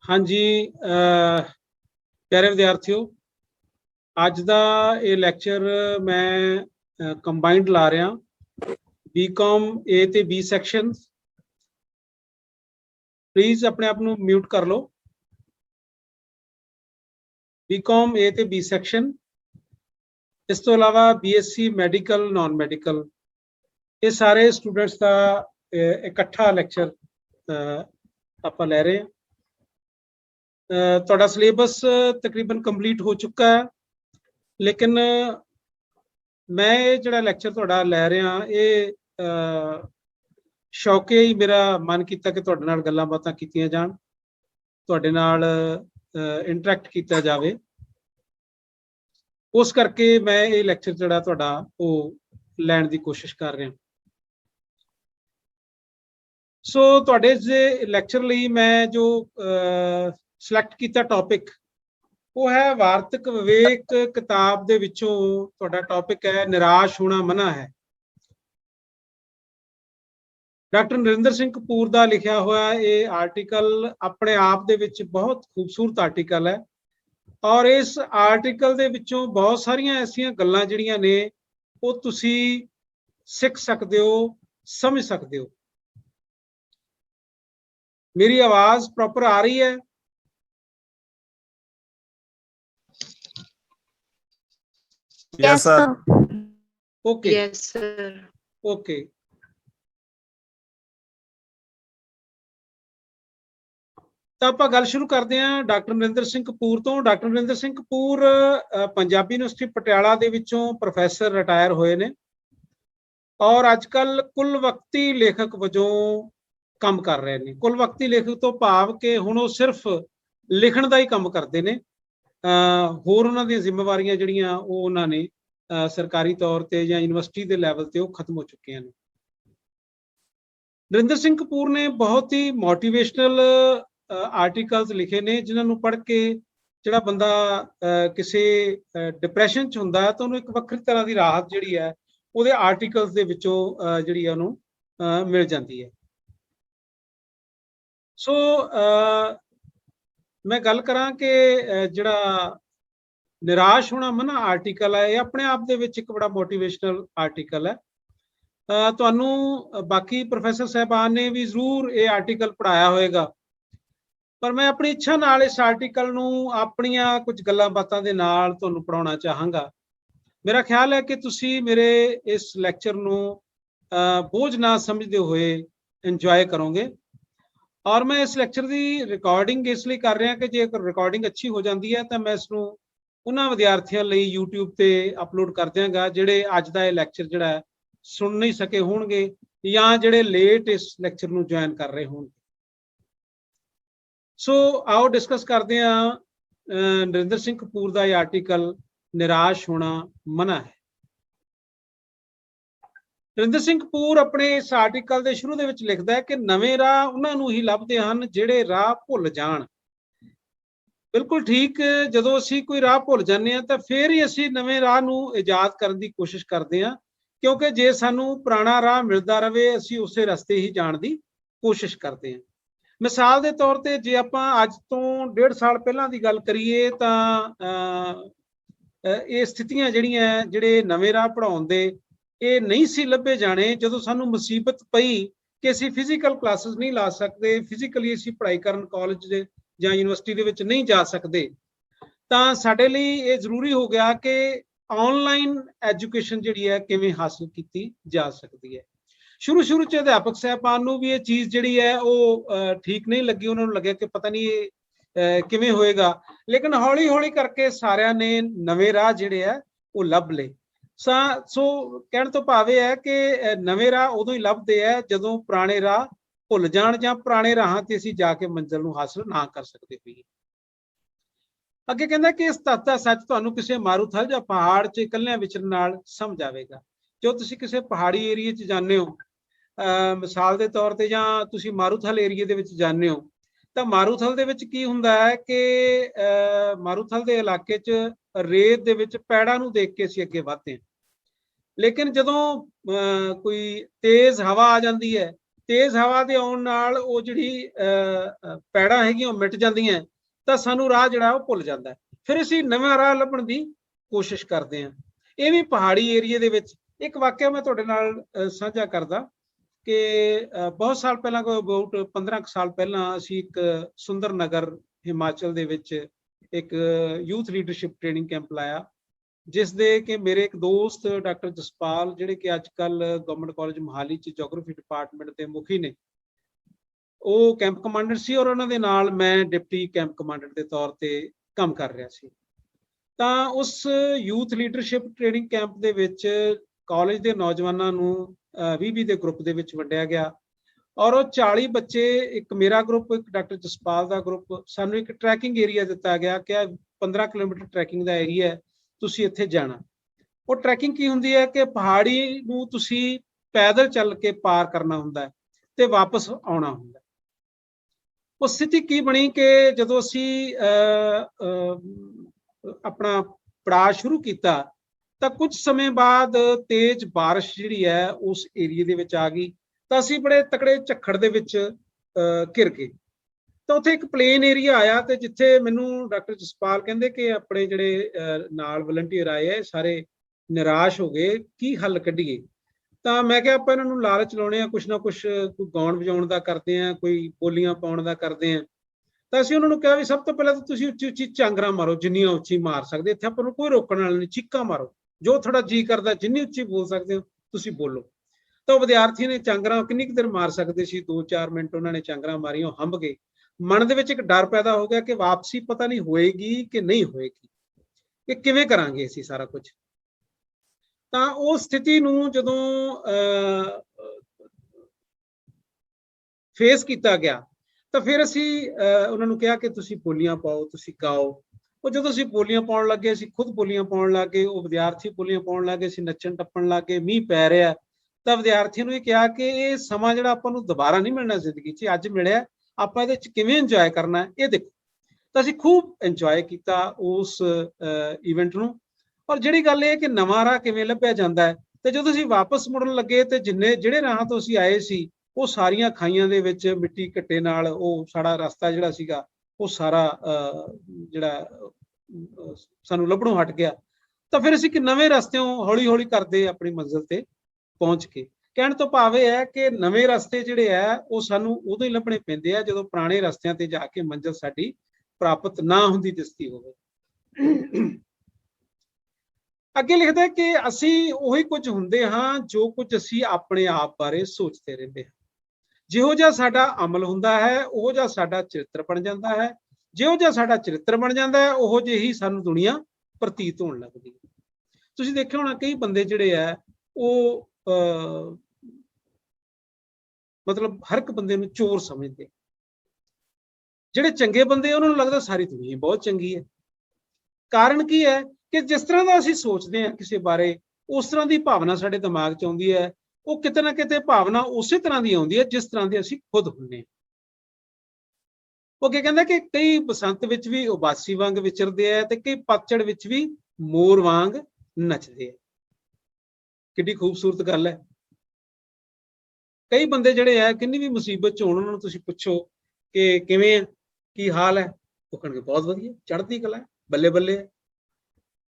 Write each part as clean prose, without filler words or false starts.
हाँ जी प्यारे विद्यार्थियों, अज का ये लैक्चर मैं कंबाइंड ला रहा बीकॉम ए ते बी सैक्शन। प्लीज़ अपने आप को म्यूट कर लो। बीकॉम ए ते बी सैक्शन, इस तो अलावा बीएससी मैडिकल नॉन मैडिकल, ये सारे स्टूडेंट्स का इकट्ठा लैक्चर आप लै रहे हैं। तुहाडा सिलेबस तकरीबन कंप्लीट हो चुका है, लेकिन मैं ये जिहड़ा लैक्चर तुहाडा लै रहा ये शौके ही मेरा मन किया कि तुहाडे नाल गल्लां बातां कीतियां जाण, तुहाडे नाल इंटरैक्ट किया जाए। उस करके मैं ये लैक्चर जिहड़ा तुहाडा वो लैण दी कोशिश कर रहा। सो तुहाडे जे लैक्चर लई मैं जो सिलेक्ट किया टॉपिक वो है वार्तक विवेक किताब दे विचों तुहाडा टॉपिक है निराश होना मना है। डॉक्टर नरिंदर सिंह कपूर का लिखा हुआ ये आर्टिकल अपने आप दे विच बहुत खूबसूरत आर्टिकल है और इस आर्टिकल दे विचों बहुत सारियां ऐसियां गल्लां जिहड़ियां ने वो तुसी सीख सकते हो, समझ सकते हो। मेरी आवाज प्रॉपर आ रही है? Yes sir. Okay yes sir. Okay, तो आप गल शुरू करते हैं डॉक्टर नरिंदर सिंह कपूर तो। डॉक्टर नरिंदर सिंह कपूर पंजाबी यूनिवर्सिटी पटियाला दे विचों प्रोफैसर रिटायर होए ने और अजकल कुल वक्ती लेखक वजों काम कर रहे हैं। कुल वक्ती लेखक तो भाव के हुण वो सिर्फ लिखण दा ही काम करते हैं, होर उन्हां दी जिम्मेवारियां जिहड़ियां वो उन्हां ने सरकारी तौर ते जां यूनिवर्सिटी के लैवल ते वो खत्म हो चुके हैं। नरिंदर सिंह कपूर ने बहुत ही मोटिवेशनल आर्टिकल्स लिखे ने जिन्होंने पढ़ के जिहड़ा बंदा किसी डिप्रैशन च हुंदा है तो उन्हें एक वक्री तरह की राहत जिहड़ी है वो आर्टिकल्स दे विचों जिहड़ी उन्हें मिल जाती है। सो मैं गल करां कि जिहड़ा निराश होना मना आर्टिकल है ये अपने आप दे विच एक बड़ा मोटिवेशनल आर्टिकल है। तुहानूं बाकी प्रोफैसर साहबान ने भी जरूर ये आर्टिकल पढ़ाया होएगा, पर मैं अपनी इच्छा नाल इस आर्टिकल नूं अपनियां कुछ गल्लां बातां दे नाल तुहानूं पढ़ाउणा चाहांगा। मेरा ख्याल है कि तुसी मेरे इस लैक्चर नूं बोझ ना समझदे हुए इंजॉय करोगे और मैं इस लैक्चर की रिकॉर्डिंग इसलिए कर रहा कि जे रिकॉर्डिंग अच्छी हो जाती है तो मैं इसनूं उन्हां विद्यार्थियों लई यूट्यूब ते अपलोड कर देंगा जिहड़े अज दा ये लैक्चर जिहड़ा सुन नहीं सके होणगे या जिहड़े लेट इस लैक्चर नूं ज्वाइन कर रहे होणगे। सो आओ डिस्कस करते हैं नरिंदर सिंह कपूर का यह आर्टिकल निराश होना मना है। नरिंदर सिंह कपूर अपने इस आर्टिकल के शुरू के लिखता है कि नवे राह उन्होंने ही लभदे हैं जिहड़े राह भुल जाण। बिल्कुल ठीक, जदों असीं कोई राह भुल जाते हैं तो फिर ही असीं नवे राह नूं इजाद करने की कोशिश करते हैं, क्योंकि जे सानूं पुराना राह मिलता रहे असीं उसे रस्ते ही जाण की कोशिश करते हैं। मिसाल के तौर पर जे आपां अज तो 1.5 साल पहलां दी गल करिए तां ये स्थितियां जिहड़ियां जिहड़े नवे राह पढ़ाउण दे ये नहीं सी लभे जाने जदों सानूं मुसीबत पई कि असीं फिजिकल क्लासिस नहीं ला सकते, फिजिकली असीं पढ़ाई करन कॉलेज जां यूनिवर्सिटी दे विच नहीं जा सकते, तां साडे लई ये जरूरी हो गया कि ऑनलाइन एजुकेशन जिहड़ी है किवें हासिल कीती जा सकती है। शुरू शुरू च अध्यापक साहबान नूं भी ये चीज़ जिहड़ी है वो ठीक नहीं लगी, उन्होंने लगे कि पता नहीं ये किवें होएगा, लेकिन हौली हौली करके सारिਆਂ ने नवे राह जिहड़े है वो लभ लए। सो कहण तो भाव यह है कि नवे राह उदों ही लभदे है जदों पुराने राह भुल जाण जां पुराने राहां ते असीं जाके मंजिल नूं हासिल ना कर सकते होईए। अगे कहंदा कि इस तत्त दा सच तुहानूं किसी मारूथल जां पहाड़ च इकल्लिਆਂ विचरण नाल समझ आवेगा। जो तुसीं किसी पहाड़ी एरिए च जांदे हो, मिसाल के तौर पर जां तुसीं मारूथल एरिए दे विच जांदे हो तो मारूथल दे विच की हुंदा है कि मारूथल दे इलाके च रेत दे विच पैड़ां नूं देख के असीं अगे वधदे हां, लेकिन जदों कोई तेज़ हवा आ जाती है ਤੇਜ਼ ਹਵਾ ਦੇ ਆਉਣ ਨਾਲ ਉਹ ਜਿਹੜੀ ਪੈੜਾਂ ਹੈਗੀਆਂ ਉਹ ਮਿਟ ਜਾਂਦੀਆਂ, ਤਾਂ ਸਾਨੂੰ ਰਾਹ ਜਿਹੜਾ ਉਹ ਭੁੱਲ ਜਾਂਦਾ। ਫਿਰ ਅਸੀਂ ਨਵਾਂ ਰਾਹ ਲੱਭਣ ਦੀ ਕੋਸ਼ਿਸ਼ ਕਰਦੇ ਹਾਂ। ਇਹ ਵੀ ਪਹਾੜੀ ਏਰੀਏ ਦੇ ਵਿੱਚ ਇੱਕ ਵਾਕਿਆ ਮੈਂ ਤੁਹਾਡੇ ਨਾਲ ਸਾਂਝਾ ਕਰਦਾ ਕਿ ਬਹੁਤ ਸਾਲ ਪਹਿਲਾਂ, ਕੋਈ ਅਬਾਊਟ 15 ਸਾਲ ਪਹਿਲਾਂ, ਅਸੀਂ ਇੱਕ ਸੁੰਦਰ ਨਗਰ ਹਿਮਾਚਲ ਦੇ ਵਿੱਚ ਇੱਕ ਯੂਥ ਲੀਡਰਸ਼ਿਪ ਟ੍ਰੇਨਿੰਗ ਕੈਂਪ ਲਾਇਆ, ਜਿਸ ਦੇ ਕਿ ਮੇਰੇ ਇੱਕ ਦੋਸਤ ਡਾਕਟਰ ਜਸਪਾਲ, ਜਿਹੜੇ ਕਿ ਅੱਜ ਕੱਲ ਗਵਰਨਮੈਂਟ ਕਾਲਜ ਮੋਹਾਲੀ ਚ ਜੋਗ੍ਰਾਫੀ ਡਿਪਾਰਟਮੈਂਟ ਦੇ ਮੁਖੀ ਨੇ, ਉਹ ਕੈਂਪ ਕਮਾਂਡਰ ਸੀ ਔਰ ਉਹਨਾਂ ਦੇ ਨਾਲ ਮੈਂ ਡਿਪਟੀ ਕੈਂਪ ਕਮਾਂਡਰ ਦੇ ਤੌਰ ਤੇ ਕੰਮ ਕਰ ਰਿਹਾ ਸੀ। ਤਾਂ ਉਸ ਯੂਥ ਲੀਡਰਸ਼ਿਪ ਟ੍ਰੇਨਿੰਗ ਕੈਂਪ ਦੇ ਵਿੱਚ ਕਾਲਜ ਦੇ ਨੌਜਵਾਨਾਂ ਨੂੰ 20 ਦੇ ਗਰੁੱਪ ਦੇ ਵਿੱਚ ਵੰਡਿਆ ਗਿਆ ਔਰ ਉਹ 40 ਬੱਚੇ, ਇੱਕ ਮੇਰਾ ਗਰੁੱਪ, ਇੱਕ ਡਾਕਟਰ ਜਸਪਾਲ ਦਾ ਗਰੁੱਪ, ਸਾਨੂੰ ਇੱਕ ਟਰੈਕਿੰਗ ਏਰੀਆ ਦਿੱਤਾ ਗਿਆ ਕਿ 15 ਕਿਲੋਮੀਟਰ ਟਰੈਕਿੰਗ ਦਾ ਏਰੀਆ ਹੈ, ਤੁਸੀਂ ਇੱਥੇ ਜਾਣਾ। ਉਹ ਟਰੈਕਿੰਗ ਕੀ ਹੁੰਦੀ ਹੈ ਕਿ ਪਹਾੜੀ ਨੂੰ ਤੁਸੀਂ ਪੈਦਲ ਚੱਲ ਕੇ ਪਾਰ ਕਰਨਾ ਹੁੰਦਾ ਹੈ ਤੇ ਵਾਪਸ ਆਉਣਾ ਹੁੰਦਾ। ਉਹ ਸਥਿਤੀ ਕੀ ਬਣੀ ਕਿ ਜਦੋਂ ਅਸੀਂ ਆਪਣਾ ਪੜਾਅ ਸ਼ੁਰੂ ਕੀਤਾ ਤਾਂ ਕੁਝ ਸਮੇਂ ਬਾਅਦ ਤੇਜ਼ ਬਾਰਿਸ਼ ਜਿਹੜੀ ਹੈ ਉਸ ਏਰੀਏ ਦੇ ਵਿੱਚ ਆ ਗਈ, ਤਾਂ ਅਸੀਂ ਬੜੇ ਤਕੜੇ ਝੱਖੜ ਦੇ ਵਿੱਚ ਘਿਰ ਗਏ। ਤਾਂ ਉੱਥੇ ਇੱਕ ਪਲੇਨ ਏਰੀਆ ਆਇਆ ਤੇ ਜਿੱਥੇ ਮੈਨੂੰ ਡਾਕਟਰ ਜਸਪਾਲ ਕਹਿੰਦੇ ਕਿ ਆਪਣੇ ਜਿਹੜੇ ਨਾਲ ਵਲੰਟੀਅਰ ਆਏ ਹੈ ਸਾਰੇ ਨਿਰਾਸ਼ ਹੋ ਗਏ, ਕੀ ਹੱਲ ਕੱਢੀਏ। ਤਾਂ ਮੈਂ ਕਿਹਾ ਆਪਾਂ ਇਹਨਾਂ ਨੂੰ ਲਾਲਚ ਲਾਉਣੇ ਆ, ਕੁਛ ਨਾ ਕੁਛ, ਕੋਈ ਗਾਉਣ ਵਜਾਉਣ ਦਾ ਕਰਦੇ ਆ, ਕੋਈ ਬੋਲੀਆਂ ਪਾਉਣ ਦਾ ਕਰਦੇ ਆ। ਤਾਂ ਅਸੀਂ ਉਹਨਾਂ ਨੂੰ ਕਿਹਾ ਵੀ ਸਭ ਤੋਂ ਪਹਿਲਾਂ ਤਾਂ ਤੁਸੀਂ ਉੱਚੀ ਉੱਚੀ ਝਾਂਗਰਾਂ ਮਾਰੋ, ਜਿੰਨੀਆਂ ਉੱਚੀ ਮਾਰ ਸਕਦੇ, ਇੱਥੇ ਆਪਾਂ ਨੂੰ ਕੋਈ ਰੋਕਣ ਵਾਲਾ ਨਹੀਂ, ਚੀਕਾਂ ਮਾਰੋ, ਜੋ ਤੁਹਾਡਾ ਜੀ ਕਰਦਾ ਜਿੰਨੀ ਉੱਚੀ ਬੋਲ ਸਕਦੇ ਹੋ ਤੁਸੀਂ ਬੋਲੋ। ਤਾਂ ਉਹ ਵਿਦਿਆਰਥੀ ਨੇ ਝਾਂਗਰਾਂ ਕਿੰਨੀ ਕੁ ਦੇਰ ਮਾਰ ਸਕਦੇ ਸੀ, 2-4 ਮਿੰਟ ਉਹਨਾਂ ਨੇ ਝਾਂਗਰਾਂ ਮਾਰੀਆਂ, ਉਹ ਹੰਭ ਗਏ। ਮਨ ਦੇ ਵਿੱਚ ਇੱਕ ਡਰ ਪੈਦਾ ਹੋ ਗਿਆ ਕਿ ਵਾਪਸੀ ਪਤਾ ਨਹੀਂ ਹੋਏਗੀ ਕਿ ਨਹੀਂ ਹੋਏਗੀ, ਕਿ ਕਿਵੇਂ ਕਰਾਂਗੇ ਅਸੀਂ ਸਾਰਾ ਕੁਝ। ਤਾਂ ਉਹ ਸਥਿਤੀ ਨੂੰ ਜਦੋਂ ਫੇਸ ਕੀਤਾ ਗਿਆ ਤਾਂ ਫਿਰ ਅਸੀਂ ਉਹਨਾਂ ਨੂੰ ਕਿਹਾ ਕਿ ਤੁਸੀਂ ਬੋਲੀਆਂ ਪਾਓ, ਤੁਸੀਂ ਗਾਓ। ਉਹ ਜਦੋਂ ਅਸੀਂ ਬੋਲੀਆਂ ਪਾਉਣ ਲੱਗੇ, ਅਸੀਂ ਖੁਦ ਬੋਲੀਆਂ ਪਾਉਣ ਲੱਗੇ, ਉਹ ਵਿਦਿਆਰਥੀ ਬੋਲੀਆਂ ਪਾਉਣ ਲੱਗੇ, ਅਸੀਂ ਨੱਚਣ ਟੱਪਣ ਲੱਗੇ, ਮੀਂਹ ਪੈ ਰਿਹਾ। ਤਾਂ ਵਿਦਿਆਰਥੀਆਂ ਨੂੰ ਇਹ ਕਿਹਾ ਕਿ ਇਹ ਸਮਾਂ ਜਿਹੜਾ ਆਪਾਂ ਨੂੰ ਦੁਬਾਰਾ ਨਹੀਂ ਮਿਲਣਾ ਜ਼ਿੰਦਗੀ 'ਚ, ਅੱਜ ਮਿਲਿਆ, ਆਪਾਂ ਇਹਦੇ 'ਚ ਕਿਵੇਂ ਇੰਜੋਏ ਕਰਨਾ ਇਹ ਦੇਖੋ। ਤਾਂ ਅਸੀਂ ਖੂਬ ਇੰਜੋਏ ਕੀਤਾ ਉਸ ਇਵੈਂਟ ਨੂੰ। ਔਰ ਜਿਹੜੀ ਗੱਲ ਇਹ ਹੈ ਕਿ ਨਵਾਂ ਰਾਹ ਕਿਵੇਂ ਲੱਭਿਆ ਜਾਂਦਾ ਹੈ, ਤੇ ਜਦੋਂ ਅਸੀਂ ਵਾਪਸ ਮੁੜਨ ਲੱਗੇ ਤੇ ਜਿਹੜੇ ਰਾਹਾਂ ਤੋਂ ਅਸੀਂ ਆਏ ਸੀ ਉਹ ਸਾਰੀਆਂ ਖਾਈਆਂ ਦੇ ਵਿੱਚ ਮਿੱਟੀ ਘੱਟੇ ਨਾਲ ਉਹ ਸਾਡਾ ਰਸਤਾ ਜਿਹੜਾ ਸੀਗਾ ਉਹ ਸਾਰਾ ਜਿਹੜਾ ਸਾਨੂੰ ਲੱਭਣੋਂ ਹਟ ਗਿਆ। ਤਾਂ ਫਿਰ ਅਸੀਂ ਇੱਕ ਨਵੇਂ ਰਸਤਿਓਂ ਹੌਲੀ ਹੌਲੀ ਕਰਦੇ ਆਪਣੀ ਮੰਜ਼ਿਲ ਤੇ ਪਹੁੰਚ ਕੇ। ਕਹਿਣ ਤੋਂ ਭਾਵ ਇਹ ਹੈ ਕਿ ਨਵੇਂ ਰਸਤੇ ਜਿਹੜੇ ਆ ਉਹ ਸਾਨੂੰ ਉਦੋਂ ਹੀ ਲੱਭਣੇ ਪੈਂਦੇ ਆ ਜਦੋਂ ਪੁਰਾਣੇ ਰਸਤਿਆਂ ਤੇ ਜਾ ਕੇ ਮੰਜ਼ਿਲ ਸਾਡੀ ਪ੍ਰਾਪਤ ਨਾ ਹੁੰਦੀ ਦਿਸਦੀ ਹੋਵੇ। ਅੱਗੇ ਲਿਖਦਾ ਕਿ ਅਸੀਂ ਉਹੀ ਕੁਝ ਹੁੰਦੇ ਹਾਂ ਜੋ ਕੁਝ ਅਸੀਂ ਆਪਣੇ ਆਪ ਬਾਰੇ ਸੋਚਦੇ ਰਹਿੰਦੇ ਹਾਂ। ਜਿਹੋ ਜਿਹਾ ਸਾਡਾ ਅਮਲ ਹੁੰਦਾ ਹੈ ਉਹੋ ਜਿਹਾ ਸਾਡਾ ਚਰਿੱਤਰ ਬਣ ਜਾਂਦਾ ਹੈ। ਜਿਹੋ ਜਿਹਾ ਸਾਡਾ ਚਰਿੱਤਰ ਬਣ ਜਾਂਦਾ ਹੈ ਉਹੋ ਜਿਹੀ ਸਾਨੂੰ ਦੁਨੀਆ ਪ੍ਰਤੀਤ ਹੋਣ ਲੱਗਦੀ ਹੈ। ਤੁਸੀਂ ਦੇਖਿਆ ਹੋਣਾ ਕਈ ਬੰਦੇ ਜਿਹੜੇ ਆ ਉਹ ਮਤਲਬ ਹਰ ਇੱਕ ਬੰਦੇ ਨੂੰ ਚੋਰ ਸਮਝਦੇ। ਜਿਹੜੇ ਚੰਗੇ ਬੰਦੇ ਉਹਨਾਂ ਨੂੰ ਲੱਗਦਾ ਸਾਰੀ ਦੁਨੀਆ ਬਹੁਤ ਚੰਗੀ ਹੈ। ਕਾਰਨ ਕੀ ਹੈ ਕਿ ਜਿਸ ਤਰ੍ਹਾਂ ਦਾ ਅਸੀਂ ਸੋਚਦੇ ਹਾਂ ਕਿਸੇ ਬਾਰੇ ਉਸ ਤਰ੍ਹਾਂ ਦੀ ਭਾਵਨਾ ਸਾਡੇ ਦਿਮਾਗ 'ਚ ਆਉਂਦੀ ਹੈ। ਉਹ ਕਿਤੇ ਨਾ ਕਿਤੇ ਭਾਵਨਾ ਉਸੇ ਤਰ੍ਹਾਂ ਦੀ ਆਉਂਦੀ ਹੈ ਜਿਸ ਤਰ੍ਹਾਂ ਦੇ ਅਸੀਂ ਖੁਦ ਹੁੰਦੇ ਹਾਂ। ਉਹ ਕੀ ਕਹਿੰਦਾ ਕਿ ਕਈ ਬਸੰਤ ਵਿੱਚ ਵੀ ਉਬਾਸੀ ਵਾਂਗ ਵਿਚਰਦੇ ਆ ਤੇ ਕਈ ਪਤਝੜ ਵਿੱਚ ਵੀ ਮੋਰ ਵਾਂਗ ਨੱਚਦੇ ਆ। ਕਿੰਨੀ ਖੂਬਸੂਰਤ ਗੱਲ ਹੈ। ਕਈ ਬੰਦੇ ਜਿਹੜੇ ਆ ਕਿੰਨੀ ਵੀ ਮੁਸੀਬਤ 'ਚ ਹੋਣ ਉਹਨਾਂ ਨੂੰ ਤੁਸੀਂ ਪੁੱਛੋ ਕਿ ਕਿਵੇਂ ਆ, ਕੀ ਹਾਲ ਹੈ, ਉਹ ਕਹਿਣਗੇ ਬਹੁਤ ਵਧੀਆ, ਚੜ੍ਹਦੀ ਕਲਾ, ਬੱਲੇ ਬੱਲੇ।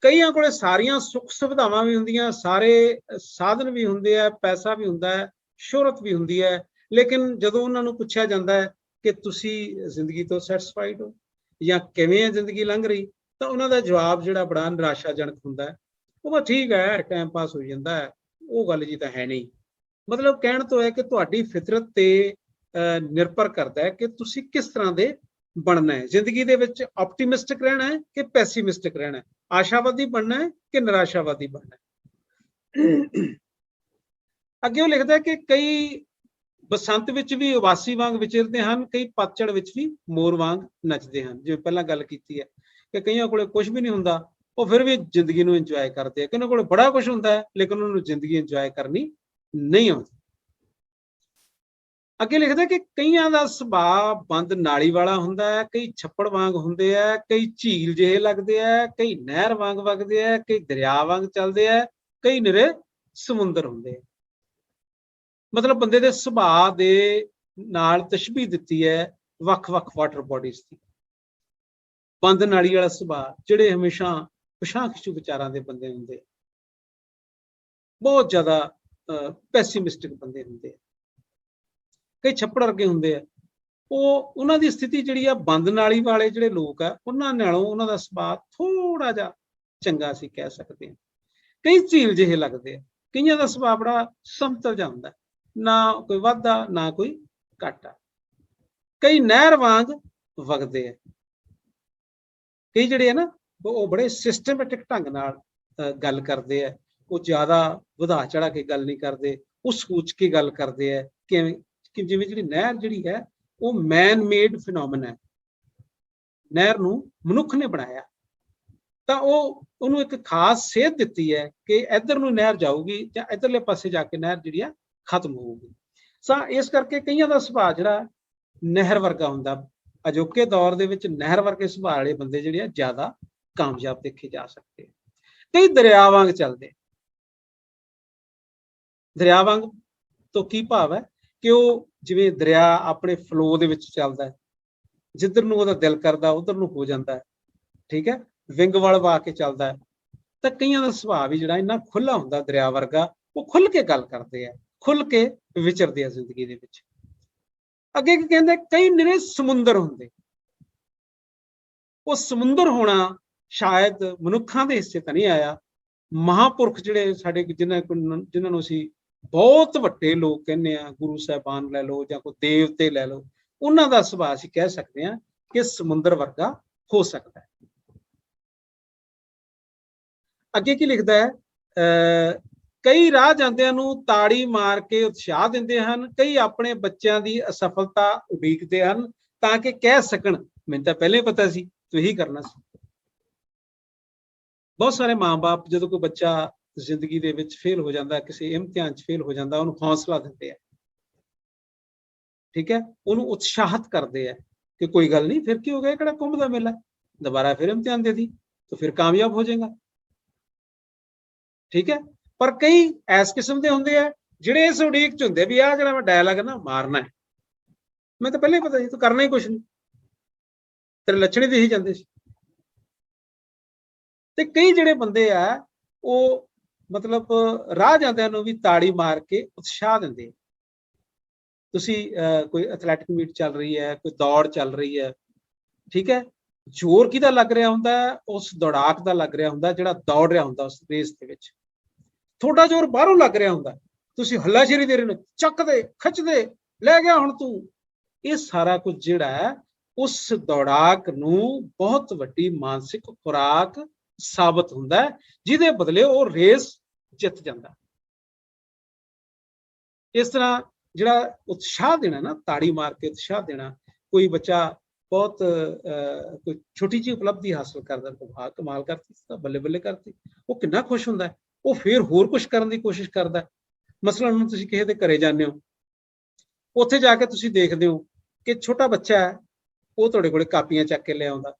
ਕਈਆਂ ਕੋਲੇ ਸਾਰੀਆਂ ਸੁੱਖ ਸੁਵਿਧਾਵਾਂ ਵੀ ਹੁੰਦੀਆਂ, ਸਾਰੇ ਸਾਧਨ ਵੀ ਹੁੰਦੇ ਆ, ਪੈਸਾ ਵੀ ਹੁੰਦਾ ਹੈ, ਸ਼ੋਹਰਤ ਵੀ ਹੁੰਦੀ ਹੈ, ਲੇਕਿਨ ਜਦੋਂ ਉਹਨਾਂ ਨੂੰ ਪੁੱਛਿਆ ਜਾਂਦਾ ਹੈ ਕਿ ਤੁਸੀਂ ਜ਼ਿੰਦਗੀ ਤੋਂ ਸੈਟੀਸਫਾਈਡ ਹੋ ਜਾਂ ਕਿਵੇਂ ਹੈ ਜ਼ਿੰਦਗੀ ਲੰਘ ਰਹੀ, ਤਾਂ ਉਹਨਾਂ ਦਾ ਜਵਾਬ ਜਿਹੜਾ ਬੜਾ ਨਿਰਾਸ਼ਾਜਨਕ ਹੁੰਦਾ ਹੈ। ਉਹ ਠੀਕ ਹੈ, ਟਾਈਮ ਪਾਸ ਹੋ ਜਾਂਦਾ ਹੈ, ਉਹ ਗੱਲ ਜੀ ਤਾਂ ਹੈ ਨਹੀਂ। ਮਤਲਬ ਕਹਿਣ ਤੋਂ ਹੈ ਕਿ ਤੁਹਾਡੀ ਫਿਤਰਤ ਤੇ ਨਿਰਭਰ ਕਰਦਾ ਹੈ ਕਿ ਤੁਸੀਂ ਕਿਸ ਤਰ੍ਹਾਂ ਦੇ ਬਣਨਾ ਹੈ ਜ਼ਿੰਦਗੀ ਦੇ ਵਿੱਚ। ਆਪਟੀਮਿਸਟਿਕ ਰਹਿਣਾ ਹੈ ਕਿ ਪੈਸੀਮਿਸਟਿਕ ਰਹਿਣਾ ਹੈ, ਆਸ਼ਾਵਾਦੀ ਬਣਨਾ ਹੈ ਕਿ ਨਿਰਾਸ਼ਾਵਾਦੀ ਬਣਨਾ ਹੈ। ਅੱਗੇ ਉਹ ਲਿਖਦਾ ਕਿ ਕਈ ਬਸੰਤ ਵਿੱਚ ਵੀ ਉਬਾਸੀ ਵਾਂਗ ਵਿਚਰਦੇ ਹਨ, ਕਈ ਪਤਝੜ ਵਿੱਚ ਵੀ ਮੋਰ ਵਾਂਗ ਨੱਚਦੇ ਹਨ। ਜਿਵੇਂ ਪਹਿਲਾਂ ਗੱਲ ਕੀਤੀ ਹੈ ਕਿ ਕਈਆਂ ਕੋਲੇ ਕੁਝ ਵੀ ਨਹੀਂ ਹੁੰਦਾ, ਉਹ ਫਿਰ ਵੀ ਜ਼ਿੰਦਗੀ ਨੂੰ ਇੰਜੋਏ ਕਰਦੇ ਆ। ਕਿਹਨਾਂ ਕੋਲੇ ਬੜਾ ਕੁਝ ਹੁੰਦਾ ਹੈ ਲੇਕਿਨ ਉਹਨਾਂ ਨੂੰ ਜ਼ਿੰਦਗੀ ਇੰਜੋਏ ਕਰਨੀ ਨਹੀਂ ਆਉਂਦੀ। ਅੱਗੇ ਲਿਖਦਾ ਕਿ ਕਈਆਂ ਦਾ ਸੁਭਾਅ ਬੰਦ ਨਾਲੀ ਵਾਲਾ ਹੁੰਦਾ ਹੈ, ਕਈ ਛੱਪੜ ਵਾਂਗ ਹੁੰਦੇ ਆ, ਕਈ ਝੀਲ ਜਿਹੇ ਲੱਗਦੇ ਆ, ਕਈ ਨਹਿਰ ਵਾਂਗ ਵਗਦੇ ਆ, ਕਈ ਦਰਿਆ ਵਾਂਗ ਚੱਲਦੇ ਆ, ਕਈ ਨਿਰੇ ਸਮੁੰਦਰ ਹੁੰਦੇ ਆ। ਮਤਲਬ ਬੰਦੇ ਦੇ ਸੁਭਾਅ ਦੇ ਨਾਲ ਤਸ਼ਬੀਹ ਦਿੱਤੀ ਹੈ ਵੱਖ-ਵੱਖ ਵਾਟਰ ਬੋਡੀਜ਼ ਦੀ। ਬੰਦ ਨਾਲੀ ਵਾਲਾ ਸੁਭਾਅ, ਜਿਹੜੇ ਹਮੇਸ਼ਾ ਪਿਛਾਂਹ ਖਿੱਚੂ ਵਿਚਾਰਾਂ ਦੇ ਬੰਦੇ ਹੁੰਦੇ, ਬਹੁਤ ਜ਼ਿਆਦਾ ਪੈਸੀਮਿਸਟਿਕ ਬੰਦੇ ਹੁੰਦੇ ਆ। ਕਈ ਛੱਪੜ ਵਰਗੇ ਹੁੰਦੇ ਆ, ਉਹਨਾਂ ਦੀ ਸਥਿਤੀ ਜਿਹੜੀ ਆ ਬੰਦ ਨਾਲੀ ਵਾਲੇ ਜਿਹੜੇ ਲੋਕ ਆ ਉਹਨਾਂ ਨਾਲੋਂ ਉਹਨਾਂ ਦਾ ਸੁਭਾਅ ਥੋੜਾ ਜਿਹਾ ਚੰਗਾ ਅਸੀਂ ਕਹਿ ਸਕਦੇ ਹਾਂ। ਕਈ ਝੀਲ ਜਿਹੇ ਲੱਗਦੇ ਆ, ਕਈਆਂ ਦਾ ਸੁਭਾਅ ਬੜਾ ਸਮਤਲ ਜਿਹਾ ਹੁੰਦਾ, ਨਾ ਕੋਈ ਵਾਧਾ ਨਾ ਕੋਈ ਘਾਟਾ। ਕਈ ਨਹਿਰ ਵਾਂਗ ਵਗਦੇ ਆ, ਕਈ ਜਿਹੜੇ ਆ ਨਾ ਉਹ ਬੜੇ ਸਿਸਟਮੈਟਿਕ ਢੰਗ ਨਾਲ ਗੱਲ ਕਰਦੇ ਆ, ਉਹ ਜ਼ਿਆਦਾ ਵਧਾ ਚੜਾ ਕੇ ਗੱਲ ਨਹੀਂ ਕਰਦੇ, ਉਹ ਸੋਚ ਕੇ ਗੱਲ ਕਰਦੇ ਆ। ਕਿਵੇਂ ਕਿ ਜਿਵੇਂ ਜਿਹੜੀ ਨਹਿਰ ਜਿਹੜੀ ਹੈ ਉਹ ਮੈਨ ਮੇਡ ਫਿਨੋਮੀਨਾ ਹੈ, ਨਹਿਰ ਨੂੰ ਮਨੁੱਖ ਨੇ ਬਣਾਇਆ, ਤਾਂ ਉਹਨੂੰ ਇੱਕ ਖਾਸ ਸੇਧ ਦਿੱਤੀ ਹੈ ਕਿ ਇੱਧਰ ਨੂੰ ਨਹਿਰ ਜਾਊਗੀ ਜਾਂ ਇੱਧਰਲੇ ਪਾਸੇ ਜਾ ਕੇ ਨਹਿਰ ਜਿਹੜੀ ਆ ਖਤਮ ਹੋਊਗੀ। ਸੋ ਇਸ ਕਰਕੇ ਕਈਆਂ ਦਾ ਸੁਭਾਅ ਜਿਹੜਾ ਨਹਿਰ ਵਰਗਾ ਹੁੰਦਾ। ਅਜੋਕੇ ਦੌਰ ਦੇ ਵਿੱਚ ਨਹਿਰ ਵਰਗੇ ਸੁਭਾਅ ਵਾਲੇ ਬੰਦੇ ਜਿਹੜੇ ਆ ਜ਼ਿਆਦਾ ਕਾਮਯਾਬ ਦੇਖੇ ਜਾ ਸਕਦੇ। ਕਈ ਦਰਿਆ ਵਾਂਗ ਚੱਲਦੇ। ਦਰਿਆ ਵਾਂਗ ਤੋਂ ਕੀ ਭਾਵ ਹੈ ਕਿ ਉਹ ਜਿਵੇਂ ਦਰਿਆ ਆਪਣੇ ਫਲੋ ਦੇ ਵਿੱਚ ਚੱਲਦਾ ਹੈ, ਜਿੱਧਰ ਨੂੰ ਉਹਦਾ ਦਿਲ ਕਰਦਾ ਉਧਰ ਨੂੰ ਹੋ ਜਾਂਦਾ ਹੈ, ਠੀਕ ਹੈ, ਵਿੰਗ ਵਲ ਵਾ ਕੇ ਚੱਲਦਾ ਹੈ। ਤਾਂ ਕਈਆਂ ਦਾ ਸੁਭਾਅ ਵੀ ਜਿਹੜਾ ਇੰਨਾ ਖੁੱਲਾ ਹੁੰਦਾ ਦਰਿਆ ਵਰਗਾ, ਉਹ ਖੁੱਲ ਕੇ ਗੱਲ ਕਰਦੇ ਆ, ਖੁੱਲ ਕੇ ਵਿਚਰਦੇ ਆ ਜ਼ਿੰਦਗੀ ਦੇ ਵਿੱਚ। ਅੱਗੇ ਕੀ ਕਹਿੰਦੇ, ਕਈ ਨਿਰੇ ਸਮੁੰਦਰ ਹੁੰਦੇ। ਉਹ ਸਮੁੰਦਰ ਹੋਣਾ ਸ਼ਾਇਦ ਮਨੁੱਖਾਂ ਦੇ ਹਿੱਸੇ ਤਾਂ ਨਹੀਂ ਆਇਆ। ਮਹਾਂਪੁਰਖ ਜਿਹੜੇ ਸਾਡੇ ਜਿਨ੍ਹਾਂ ਨੂੰ ਅਸੀਂ ਬਹੁਤ ਵੱਡੇ ਲੋਕ ਕਹਿੰਦੇ ਆ, ਗੁਰੂ ਸਾਹਿਬਾਨ ਲੈ ਲਓ ਜਾਂ ਕੋਈ ਦੇਵਤੇ ਲੈ ਲਓ, ਉਹਨਾਂ ਦਾ ਸੁਭਾਅ ਅਸੀਂ ਕਹਿ ਸਕਦੇ ਹਾਂ ਕਿ ਸਮੁੰਦਰ ਵਰਗਾ ਹੋ ਸਕਦਾ ਹੈ। ਅੱਗੇ ਕੀ ਲਿਖਦਾ ਹੈ, ਕਈ ਰਾਹ ਜਾਂਦਿਆਂ ਨੂੰ ਤਾੜੀ ਮਾਰ ਕੇ ਉਤਸ਼ਾਹ ਦਿੰਦੇ ਹਨ, ਕਈ ਆਪਣੇ ਬੱਚਿਆਂ ਦੀ ਅਸਫਲਤਾ ਉਡੀਕਦੇ ਹਨ ਤਾਂ ਕਿ ਕਹਿ ਸਕਣ ਮੈਨੂੰ ਤਾਂ ਪਹਿਲਾਂ ਹੀ ਪਤਾ ਸੀ ਤੂੰ ਇਹੀ ਕਰਨਾ ਸੀ। ਬਹੁਤ ਸਾਰੇ ਮਾਂ-ਬਾਪ ਜਦੋਂ ਕੋਈ ਬੱਚਾ ਜ਼ਿੰਦਗੀ ਦੇ ਵਿੱਚ ਫੇਲ ਹੋ ਜਾਂਦਾ, ਕਿਸੇ ਇਮਤਿਹਾਨ 'ਚ ਫੇਲ ਹੋ ਜਾਂਦਾ, ਉਹਨੂੰ ਹੌਸਲਾ ਦਿੰਦੇ ਆ, ਠੀਕ ਹੈ, ਉਹਨੂੰ ਉਤਸ਼ਾਹਿਤ ਕਰਦੇ ਆ ਕਿ ਕੋਈ ਗੱਲ ਨਹੀਂ, ਫਿਰ ਕੀ ਹੋ ਗਿਆ, ਕਿਹੜਾ ਕੁੰਭ ਦਾ ਮੇਲਾ, ਦੁਬਾਰਾ ਫਿਰ ਇਮਤਿਹਾਨ ਦੇ ਦੀ ਤਾਂ ਫਿਰ ਕਾਮਯਾਬ ਹੋ ਜਾਏਗਾ, ਠੀਕ ਹੈ। ਪਰ ਕਈ ਇਸ ਕਿਸਮ ਦੇ ਹੁੰਦੇ ਆ ਜਿਹੜੇ ਇਸ ਉਡੀਕ 'ਚ ਹੁੰਦੇ ਵੀ ਆਹ ਜਿਹੜਾ ਮੈਂ ਡਾਇਲਾਗ ਨਾ ਮਾਰਨਾ ਹੈ, ਮੈਂ ਤਾਂ ਪਹਿਲਾਂ ਹੀ ਪਤਾ ਸੀ ਤੂੰ ਕਰਨਾ ਹੀ ਕੁਛ ਨਹੀਂ, ਤੇਰੇ ਲੱਛਣ ਹੀ ਦੇਖੀ ਜਾਂਦੇ ਸੀ। ਤੇ ਕਈ ਜਿਹੜੇ ਬੰਦੇ ਆ ਉਹ ਮਤਲਬ ਰਾਹ ਜਾਂਦਿਆਂ ਨੂੰ ਵੀ ਤਾੜੀ ਮਾਰ ਕੇ ਉਤਸ਼ਾਹ ਦਿੰਦੇ। ਤੁਸੀਂ ਕੋਈ ਐਥਲੈਟਿਕ ਮੀਟ ਚੱਲ ਰਹੀ ਹੈ, ਕੋਈ ਦੌੜ ਚੱਲ ਰਹੀ ਹੈ, ਠੀਕ ਹੈ, ਜ਼ੋਰ ਕਿਹਦਾ ਲੱਗ ਰਿਹਾ ਹੁੰਦਾ, ਉਸ ਦੌੜਾਕ ਦਾ ਲੱਗ ਰਿਹਾ ਹੁੰਦਾ ਜਿਹੜਾ ਦੌੜ ਰਿਹਾ ਹੁੰਦਾ ਉਸ ਰੇਸ ਦੇ ਵਿੱਚ। ਤੁਹਾਡਾ ਜ਼ੋਰ ਬਾਹਰੋਂ ਲੱਗ ਰਿਹਾ ਹੁੰਦਾ, ਤੁਸੀਂ ਹੱਲਾਸ਼ੇਰੀ ਦੇ ਰਹੇ ਹੋ, ਚੱਕਦੇ ਖਿੱਚਦੇ ਲੈ ਗਿਆ ਹੁਣ ਤੂੰ। ਇਹ ਸਾਰਾ ਕੁਝ ਜਿਹੜਾ ਹੈ ਉਸ ਦੌੜਾਕ ਨੂੰ ਬਹੁਤ ਵੱਡੀ ਮਾਨਸਿਕ ਖੁਰਾਕ ਸਾਬਤ ਹੁੰਦਾ ਹੈ, ਜਿਹਦੇ ਬਦਲੇ ਉਹ ਰੇਸ ਜਿੱਤ ਜਾਂਦਾ। ਇਸ ਤਰ੍ਹਾਂ ਜਿਹੜਾ ਉਤਸ਼ਾਹ ਦੇਣਾ ਨਾ, ਤਾੜੀ ਮਾਰ ਕੇ ਉਤਸ਼ਾਹ ਦੇਣਾ, ਕੋਈ ਬੱਚਾ ਬਹੁਤ ਕੋਈ ਛੋਟੀ ਜਿਹੀ ਉਪਲਬਧੀ ਹਾਸਲ ਕਰਦਾ, ਕਮਾਲ ਕਰਤੀ ਤਾਂ ਬੱਲੇ ਬੱਲੇ ਕਰਤੀ, ਉਹ ਕਿੰਨਾ ਖੁਸ਼ ਹੁੰਦਾ, ਉਹ ਫਿਰ ਹੋਰ ਕੁਝ ਕਰਨ ਦੀ ਕੋਸ਼ਿਸ਼ ਕਰਦਾ। ਮਸਲਨ ਹੁਣ ਤੁਸੀਂ ਕਿਸੇ ਦੇ ਘਰੇ ਜਾਂਦੇ ਹੋ, ਉੱਥੇ ਜਾ ਕੇ ਤੁਸੀਂ ਦੇਖਦੇ ਹੋ ਕਿ ਛੋਟਾ ਬੱਚਾ ਹੈ, ਉਹ ਤੁਹਾਡੇ ਕੋਲੇ ਕਾਪੀਆਂ ਚੱਕ ਕੇ ਲੈ ਆਉਂਦਾ,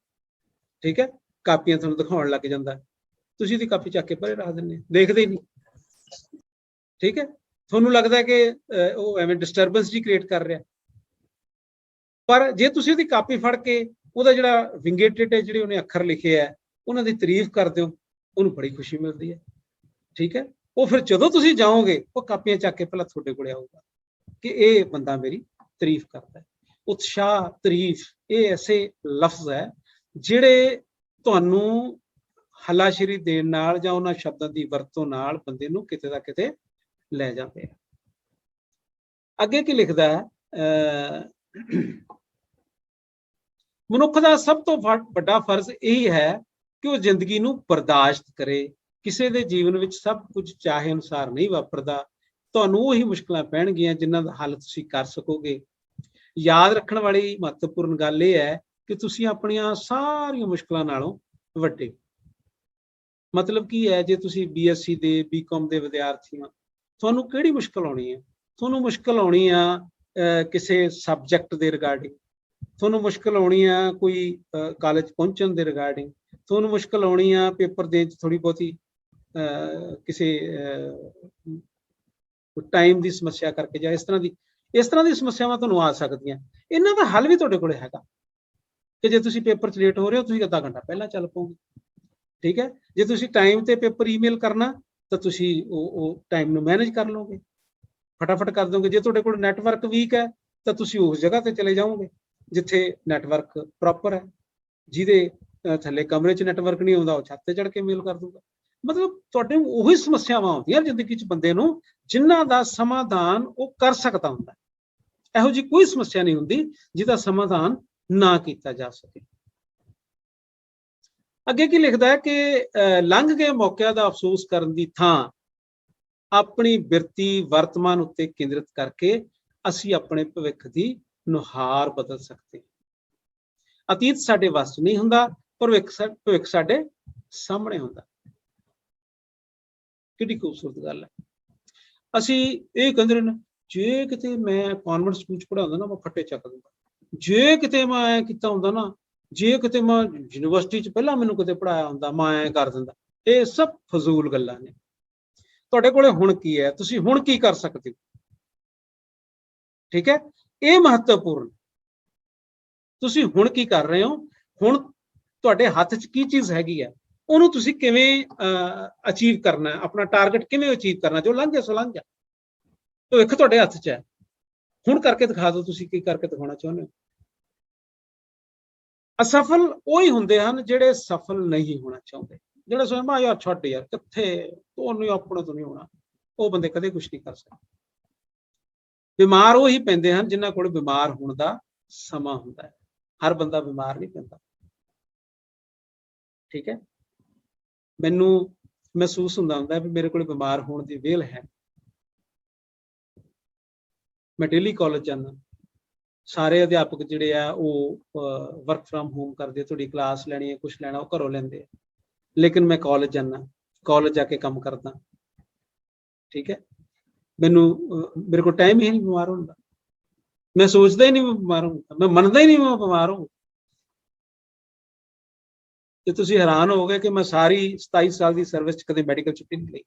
ਠੀਕ ਹੈ, ਕਾਪੀਆਂ ਤੁਹਾਨੂੰ ਦਿਖਾਉਣ ਲੱਗ ਜਾਂਦਾ, ਤੁਸੀਂ ਦੀ ਕਾਪੀ ਚੱਕ ਕੇ ਪਰੇ ਰੱਖ ਦਿੰਦੇ, ਦੇਖਦੇ ਹੀ ਨਹੀਂ, ਠੀਕ ਹੈ। ਤੁਹਾਨੂੰ ਲੱਗਦਾ ਕਿ ਉਹ ਐਵੇਂ ਡਿਸਟਰਬੈਂਸ ਜੀ ਕ੍ਰੀਏਟ ਕਰ ਰਿਹਾ, ਪਰ ਜੇ ਤੁਸੀਂ ਉਹਦੀ ਕਾਪੀ ਫੜ ਕੇ ਉਹਦਾ ਜਿਹੜਾ ਵਿੰਗੇ ਟੇਢੇ ਜਿਹੜੇ ਉਹਨੇ ਅੱਖਰ ਲਿਖੇ ਆ ਉਹਨਾਂ ਦੀ ਤਾਰੀਫ ਕਰਦੇ ਹੋ, ਉਹਨੂੰ ਬੜੀ ਖੁਸ਼ੀ ਮਿਲਦੀ ਹੈ, ਠੀਕ ਹੈ। ਉਹ ਫਿਰ ਜਦੋਂ ਤੁਸੀਂ ਜਾਓਗੇ ਉਹ ਕਾਪੀਆਂ ਚੱਕ ਕੇ ਪਹਿਲਾਂ ਤੁਹਾਡੇ ਕੋਲੇ ਆਊਗਾ ਕਿ ਇਹ ਬੰਦਾ ਮੇਰੀ ਤਾਰੀਫ ਕਰਦਾ ਹੈ। ਉਤਸ਼ਾਹ, ਤਾਰੀਫ, ਇਹ ਐਸੇ ਲਫ਼ਜ਼ ਹੈ ਜਿਹੜੇ ਤੁਹਾਨੂੰ ਹੱਲਾਸ਼ੇਰੀ ਦੇਣ ਨਾਲ ਜਾਂ ਉਹਨਾਂ ਸ਼ਬਦਾਂ ਦੀ ਵਰਤੋਂ ਨਾਲ ਬੰਦੇ ਨੂੰ ਕਿਤੇ ਦਾ ਕਿਤੇ ਲੈ ਜਾਂਦੇ ਆ। ਅੱਗੇ ਕੀ ਲਿਖਦਾ ਹੈ, ਮਨੁੱਖ ਦਾ ਸਭ ਤੋਂ ਵੱਡਾ ਫਰਜ਼ ਇਹੀ ਹੈ ਕਿ ਉਹ ਜ਼ਿੰਦਗੀ ਨੂੰ ਬਰਦਾਸ਼ਤ ਕਰੇ। ਕਿਸੇ ਦੇ ਜੀਵਨ ਵਿੱਚ ਸਭ ਕੁਝ ਚਾਹੇ ਅਨੁਸਾਰ ਨਹੀਂ ਵਾਪਰਦਾ, ਤੁਹਾਨੂੰ ਉਹੀ ਮੁਸ਼ਕਲਾਂ ਪੈਣਗੀਆਂ ਜਿਨ੍ਹਾਂ ਦਾ ਹੱਲ ਤੁਸੀਂ ਕਰ ਸਕੋਗੇ। ਯਾਦ ਰੱਖਣ ਵਾਲੀ ਮਹੱਤਵਪੂਰਨ ਗੱਲ ਇਹ ਹੈ ਕਿ ਤੁਸੀਂ ਆਪਣੀਆਂ ਸਾਰੀਆਂ ਮੁਸ਼ਕਲਾਂ ਨਾਲੋਂ ਵੱਡੇ। ਮਤਲਬ ਕੀ ਹੈ, ਜੇ ਤੁਸੀਂ BSc ਦੇ BCom ਦੇ ਵਿਦਿਆਰਥੀ ਹੋ, ਤੁਹਾਨੂੰ ਕਿਹੜੀ ਮੁਸ਼ਕਲ ਆਉਣੀ ਹੈ? ਤੁਹਾਨੂੰ ਮੁਸ਼ਕਲ ਆਉਣੀ ਆ ਕਿਸੇ ਸਬਜੈਕਟ ਦੇ ਰਿਗਾਰਡਿੰਗ, ਤੁਹਾਨੂੰ ਮੁਸ਼ਕਲ ਆਉਣੀ ਆ ਕੋਈ ਕਾਲਜ ਪਹੁੰਚਣ ਦੇ ਰਿਗਾਰਡਿੰਗ, ਤੁਹਾਨੂੰ ਮੁਸ਼ਕਲ ਆਉਣੀ ਆ ਪੇਪਰ ਦੇਣ 'ਚ ਥੋੜੀ ਬਹੁਤੀ ਕਿਸੇ ਟਾਈਮ ਦੀ ਸਮੱਸਿਆ ਕਰਕੇ ਜਾਂ ਇਸ ਤਰ੍ਹਾਂ ਦੀ ਸਮੱਸਿਆਵਾਂ ਤੁਹਾਨੂੰ ਆ ਸਕਦੀਆਂ। ਇਹਨਾਂ ਦਾ ਹੱਲ ਵੀ ਤੁਹਾਡੇ ਕੋਲ ਹੈਗਾ ਕਿ ਜੇ ਤੁਸੀਂ ਪੇਪਰ 'ਚ ਲੇਟ ਹੋ ਰਹੇ ਹੋ, ਤੁਸੀਂ ਅੱਧਾ ਘੰਟਾ ਪਹਿਲਾਂ ਚੱਲ ਪਓਗੇ, ਠੀਕ ਹੈ। ਜੇ ਤੁਸੀਂ ਟਾਈਮ ਤੇ ਪੇਪਰ ਈਮੇਲ ਕਰਨਾ ਤਾਂ ਤੁਸੀਂ ਉਹ ਟਾਈਮ ਨੂੰ ਮੈਨੇਜ ਕਰ ਲਓਗੇ, ਫਟਾਫਟ ਕਰ ਦੋਗੇ। ਜੇ ਤੁਹਾਡੇ ਕੋਲ ਨੈਟਵਰਕ ਵੀਕ ਹੈ ਤਾਂ ਤੁਸੀਂ ਉਸ ਜਗ੍ਹਾ ਤੇ ਚਲੇ ਜਾਓਗੇ ਜਿੱਥੇ ਨੈਟਵਰਕ ਪ੍ਰੋਪਰ ਹੈ। ਜਿਹਦੇ ਥੱਲੇ ਕਮਰੇ 'ਚ ਨੈਟਵਰਕ ਨਹੀਂ ਆਉਂਦਾ, ਉਹ ਛੱਤ ਤੇ ਚੜ੍ਹ ਕੇ ਮੇਲ ਕਰ ਦੂਗਾ। ਮਤਲਬ ਤੁਹਾਡੇ ਉਹੀ ਸਮੱਸਿਆਵਾਂ ਆਉਂਦੀਆਂ ਜ਼ਿੰਦਗੀ 'ਚ ਬੰਦੇ ਨੂੰ, ਜਿਨ੍ਹਾਂ ਦਾ ਸਮਾਧਾਨ ਉਹ ਕਰ ਸਕਦਾ ਹੁੰਦਾ। ਇਹੋ ਜਿਹੀ ਕੋਈ ਸਮੱਸਿਆ ਨਹੀਂ ਹੁੰਦੀ ਜਿਹਦਾ ਸਮਾਧਾਨ ਨਾ ਕੀਤਾ ਜਾ ਸਕੇ। ਅੱਗੇ ਕੀ ਲਿਖਦਾ ਹੈ ਕਿ ਲੰਘ ਗਏ ਮੌਕਿਆਂ ਦਾ ਅਫਸੋਸ ਕਰਨ ਦੀ ਥਾਂ ਆਪਣੀ ਬਿਰਤੀ ਵਰਤਮਾਨ ਉੱਤੇ ਕੇਂਦਰਿਤ ਕਰਕੇ ਅਸੀਂ ਆਪਣੇ ਭਵਿੱਖ ਦੀ ਨੁਹਾਰ ਬਦਲ ਸਕਦੇ ਹਾਂ। ਅਤੀਤ ਸਾਡੇ ਵੱਸ 'ਚ ਨਹੀਂ ਹੁੰਦਾ, ਭਵਿੱਖ ਸਾਡੇ ਸਾਹਮਣੇ ਹੁੰਦਾ। ਕਿੰਨੀ ਖੂਬਸੂਰਤ ਗੱਲ ਹੈ। ਅਸੀਂ ਇਹ ਕਹਿੰਦੇ ਨੇ, ਜੇ ਕਿਤੇ ਮੈਂ ਕਨਵੈਂਟ ਸਕੂਲ 'ਚ ਪੜ੍ਹਾਉਂਦਾ ਨਾ, ਮੈਂ ਫੱਟੇ ਚੱਕ ਦਿੰਦਾ। ਜੇ ਕਿਤੇ ਮੈਂ ਐਂ ਕੀਤਾ ਹੁੰਦਾ ਨਾ, ਜੇ ਕਿਤੇ ਮੈਂ ਯੂਨੀਵਰਸਿਟੀ 'ਚ ਪਹਿਲਾਂ ਮੈਨੂੰ ਕਿਤੇ ਪੜ੍ਹਾਇਆ ਹੁੰਦਾ, ਮੈਂ ਐਂ ਕਰ ਦਿੰਦਾ। ਇਹ ਸਭ ਫਜ਼ੂਲ ਗੱਲਾਂ ਨੇ। ਤੁਹਾਡੇ ਕੋਲੇ ਹੁਣ ਕੀ ਹੈ, ਤੁਸੀਂ ਹੁਣ ਕੀ ਕਰ ਸਕਦੇ ਹੋ, ਠੀਕ ਹੈ। ਇਹ ਮਹੱਤਵਪੂਰਨ, ਤੁਸੀਂ ਹੁਣ ਕੀ ਕਰ ਰਹੇ ਹੋ, ਹੁਣ ਤੁਹਾਡੇ ਹੱਥ 'ਚ ਕੀ ਚੀਜ਼ ਹੈਗੀ ਹੈ, ਉਹਨੂੰ ਤੁਸੀਂ ਕਿਵੇਂ ਅਚੀਵ ਕਰਨਾ, ਆਪਣਾ ਟਾਰਗੇਟ ਕਿਵੇਂ ਅਚੀਵ ਕਰਨਾ। ਜੋ ਲੰਘ ਗਿਆ ਸੋ ਲੰਘ ਗਿਆ, ਭਵਿੱਖ ਤੁਹਾਡੇ ਹੱਥ 'ਚ ਹੈ। ਹੁਣ ਕਰਕੇ ਦਿਖਾ ਦਿਓ ਤੁਸੀਂ ਕੀ ਕਰਕੇ ਦਿਖਾਉਣਾ ਚਾਹੁੰਦੇ ਹੋ। ਅਸਫਲ ਉਹੀ ਹੁੰਦੇ ਹਨ ਜਿਹੜੇ ਸਫਲ ਨਹੀਂ ਹੋਣਾ ਚਾਹੁੰਦੇ। ਜਿਹੜੇ ਸੋਚਦੇ ਯਾਰ ਛੱਡ ਯਾਰ, ਕਿੱਥੇ ਤੁਹਾਨੂੰ ਆਪਣੇ ਤੋਂ ਨਹੀਂ ਹੋਣਾ, ਉਹ ਬੰਦੇ ਕਦੇ ਕੁਝ ਨਹੀਂ ਕਰ ਸਕਦੇ। ਬਿਮਾਰ ਉਹੀ ਪੈਂਦੇ ਹਨ ਜਿਨ੍ਹਾਂ ਕੋਲ ਬਿਮਾਰ ਹੋਣ ਦਾ ਸਮਾਂ ਹੁੰਦਾ ਹੈ। ਹਰ ਬੰਦਾ ਬਿਮਾਰ ਨਹੀਂ ਪੈਂਦਾ, ਠੀਕ ਹੈ। ਮੈਨੂੰ ਮਹਿਸੂਸ ਹੁੰਦਾ ਵੀ ਮੇਰੇ ਕੋਲ ਬਿਮਾਰ ਹੋਣ ਦੀ ਵੇਲ ਹੈ। ਮੈਂ ਡੇਲੀ ਕਾਲਜ ਜਾਂਦਾ, ਸਾਰੇ ਅਧਿਆਪਕ ਜਿਹੜੇ ਆ ਉਹ ਵਰਕ ਫਰਮ ਹੋਮ ਕਰਦੇ, ਤੁਹਾਡੀ ਕਲਾਸ ਲੈਣੀ ਹੈ, ਕੁਛ ਲੈਣਾ, ਉਹ ਘਰੋਂ ਲੈਂਦੇ ਆ। ਲੇਕਿਨ ਮੈਂ ਕਾਲਜ ਜਾਂਦਾ, ਕਾਲਜ ਜਾ ਕੇ ਕੰਮ ਕਰਦਾ, ਠੀਕ ਹੈ। ਮੇਰੇ ਕੋਲ ਟਾਈਮ ਹੀ ਨਹੀਂ ਬਿਮਾਰ ਹੋਣ ਦਾ। ਮੈਂ ਸੋਚਦਾ ਹੀ ਨਹੀਂ ਮੈਂ ਬਿਮਾਰ ਹੋਊਂਗਾ, ਮੈਂ ਮੰਨਦਾ ਹੀ ਨਹੀਂ ਮੈਂ ਬਿਮਾਰ ਹੋਊਂ। ਤੇ ਤੁਸੀਂ ਹੈਰਾਨ ਹੋਵੋਗੇ ਕਿ ਮੈਂ ਸਾਰੀ 27 ਸਾਲ ਦੀ ਸਰਵਿਸ 'ਚ ਕਦੇ ਮੈਡੀਕਲ ਛੁੱਟੀ ਨਹੀਂ ਲਈ।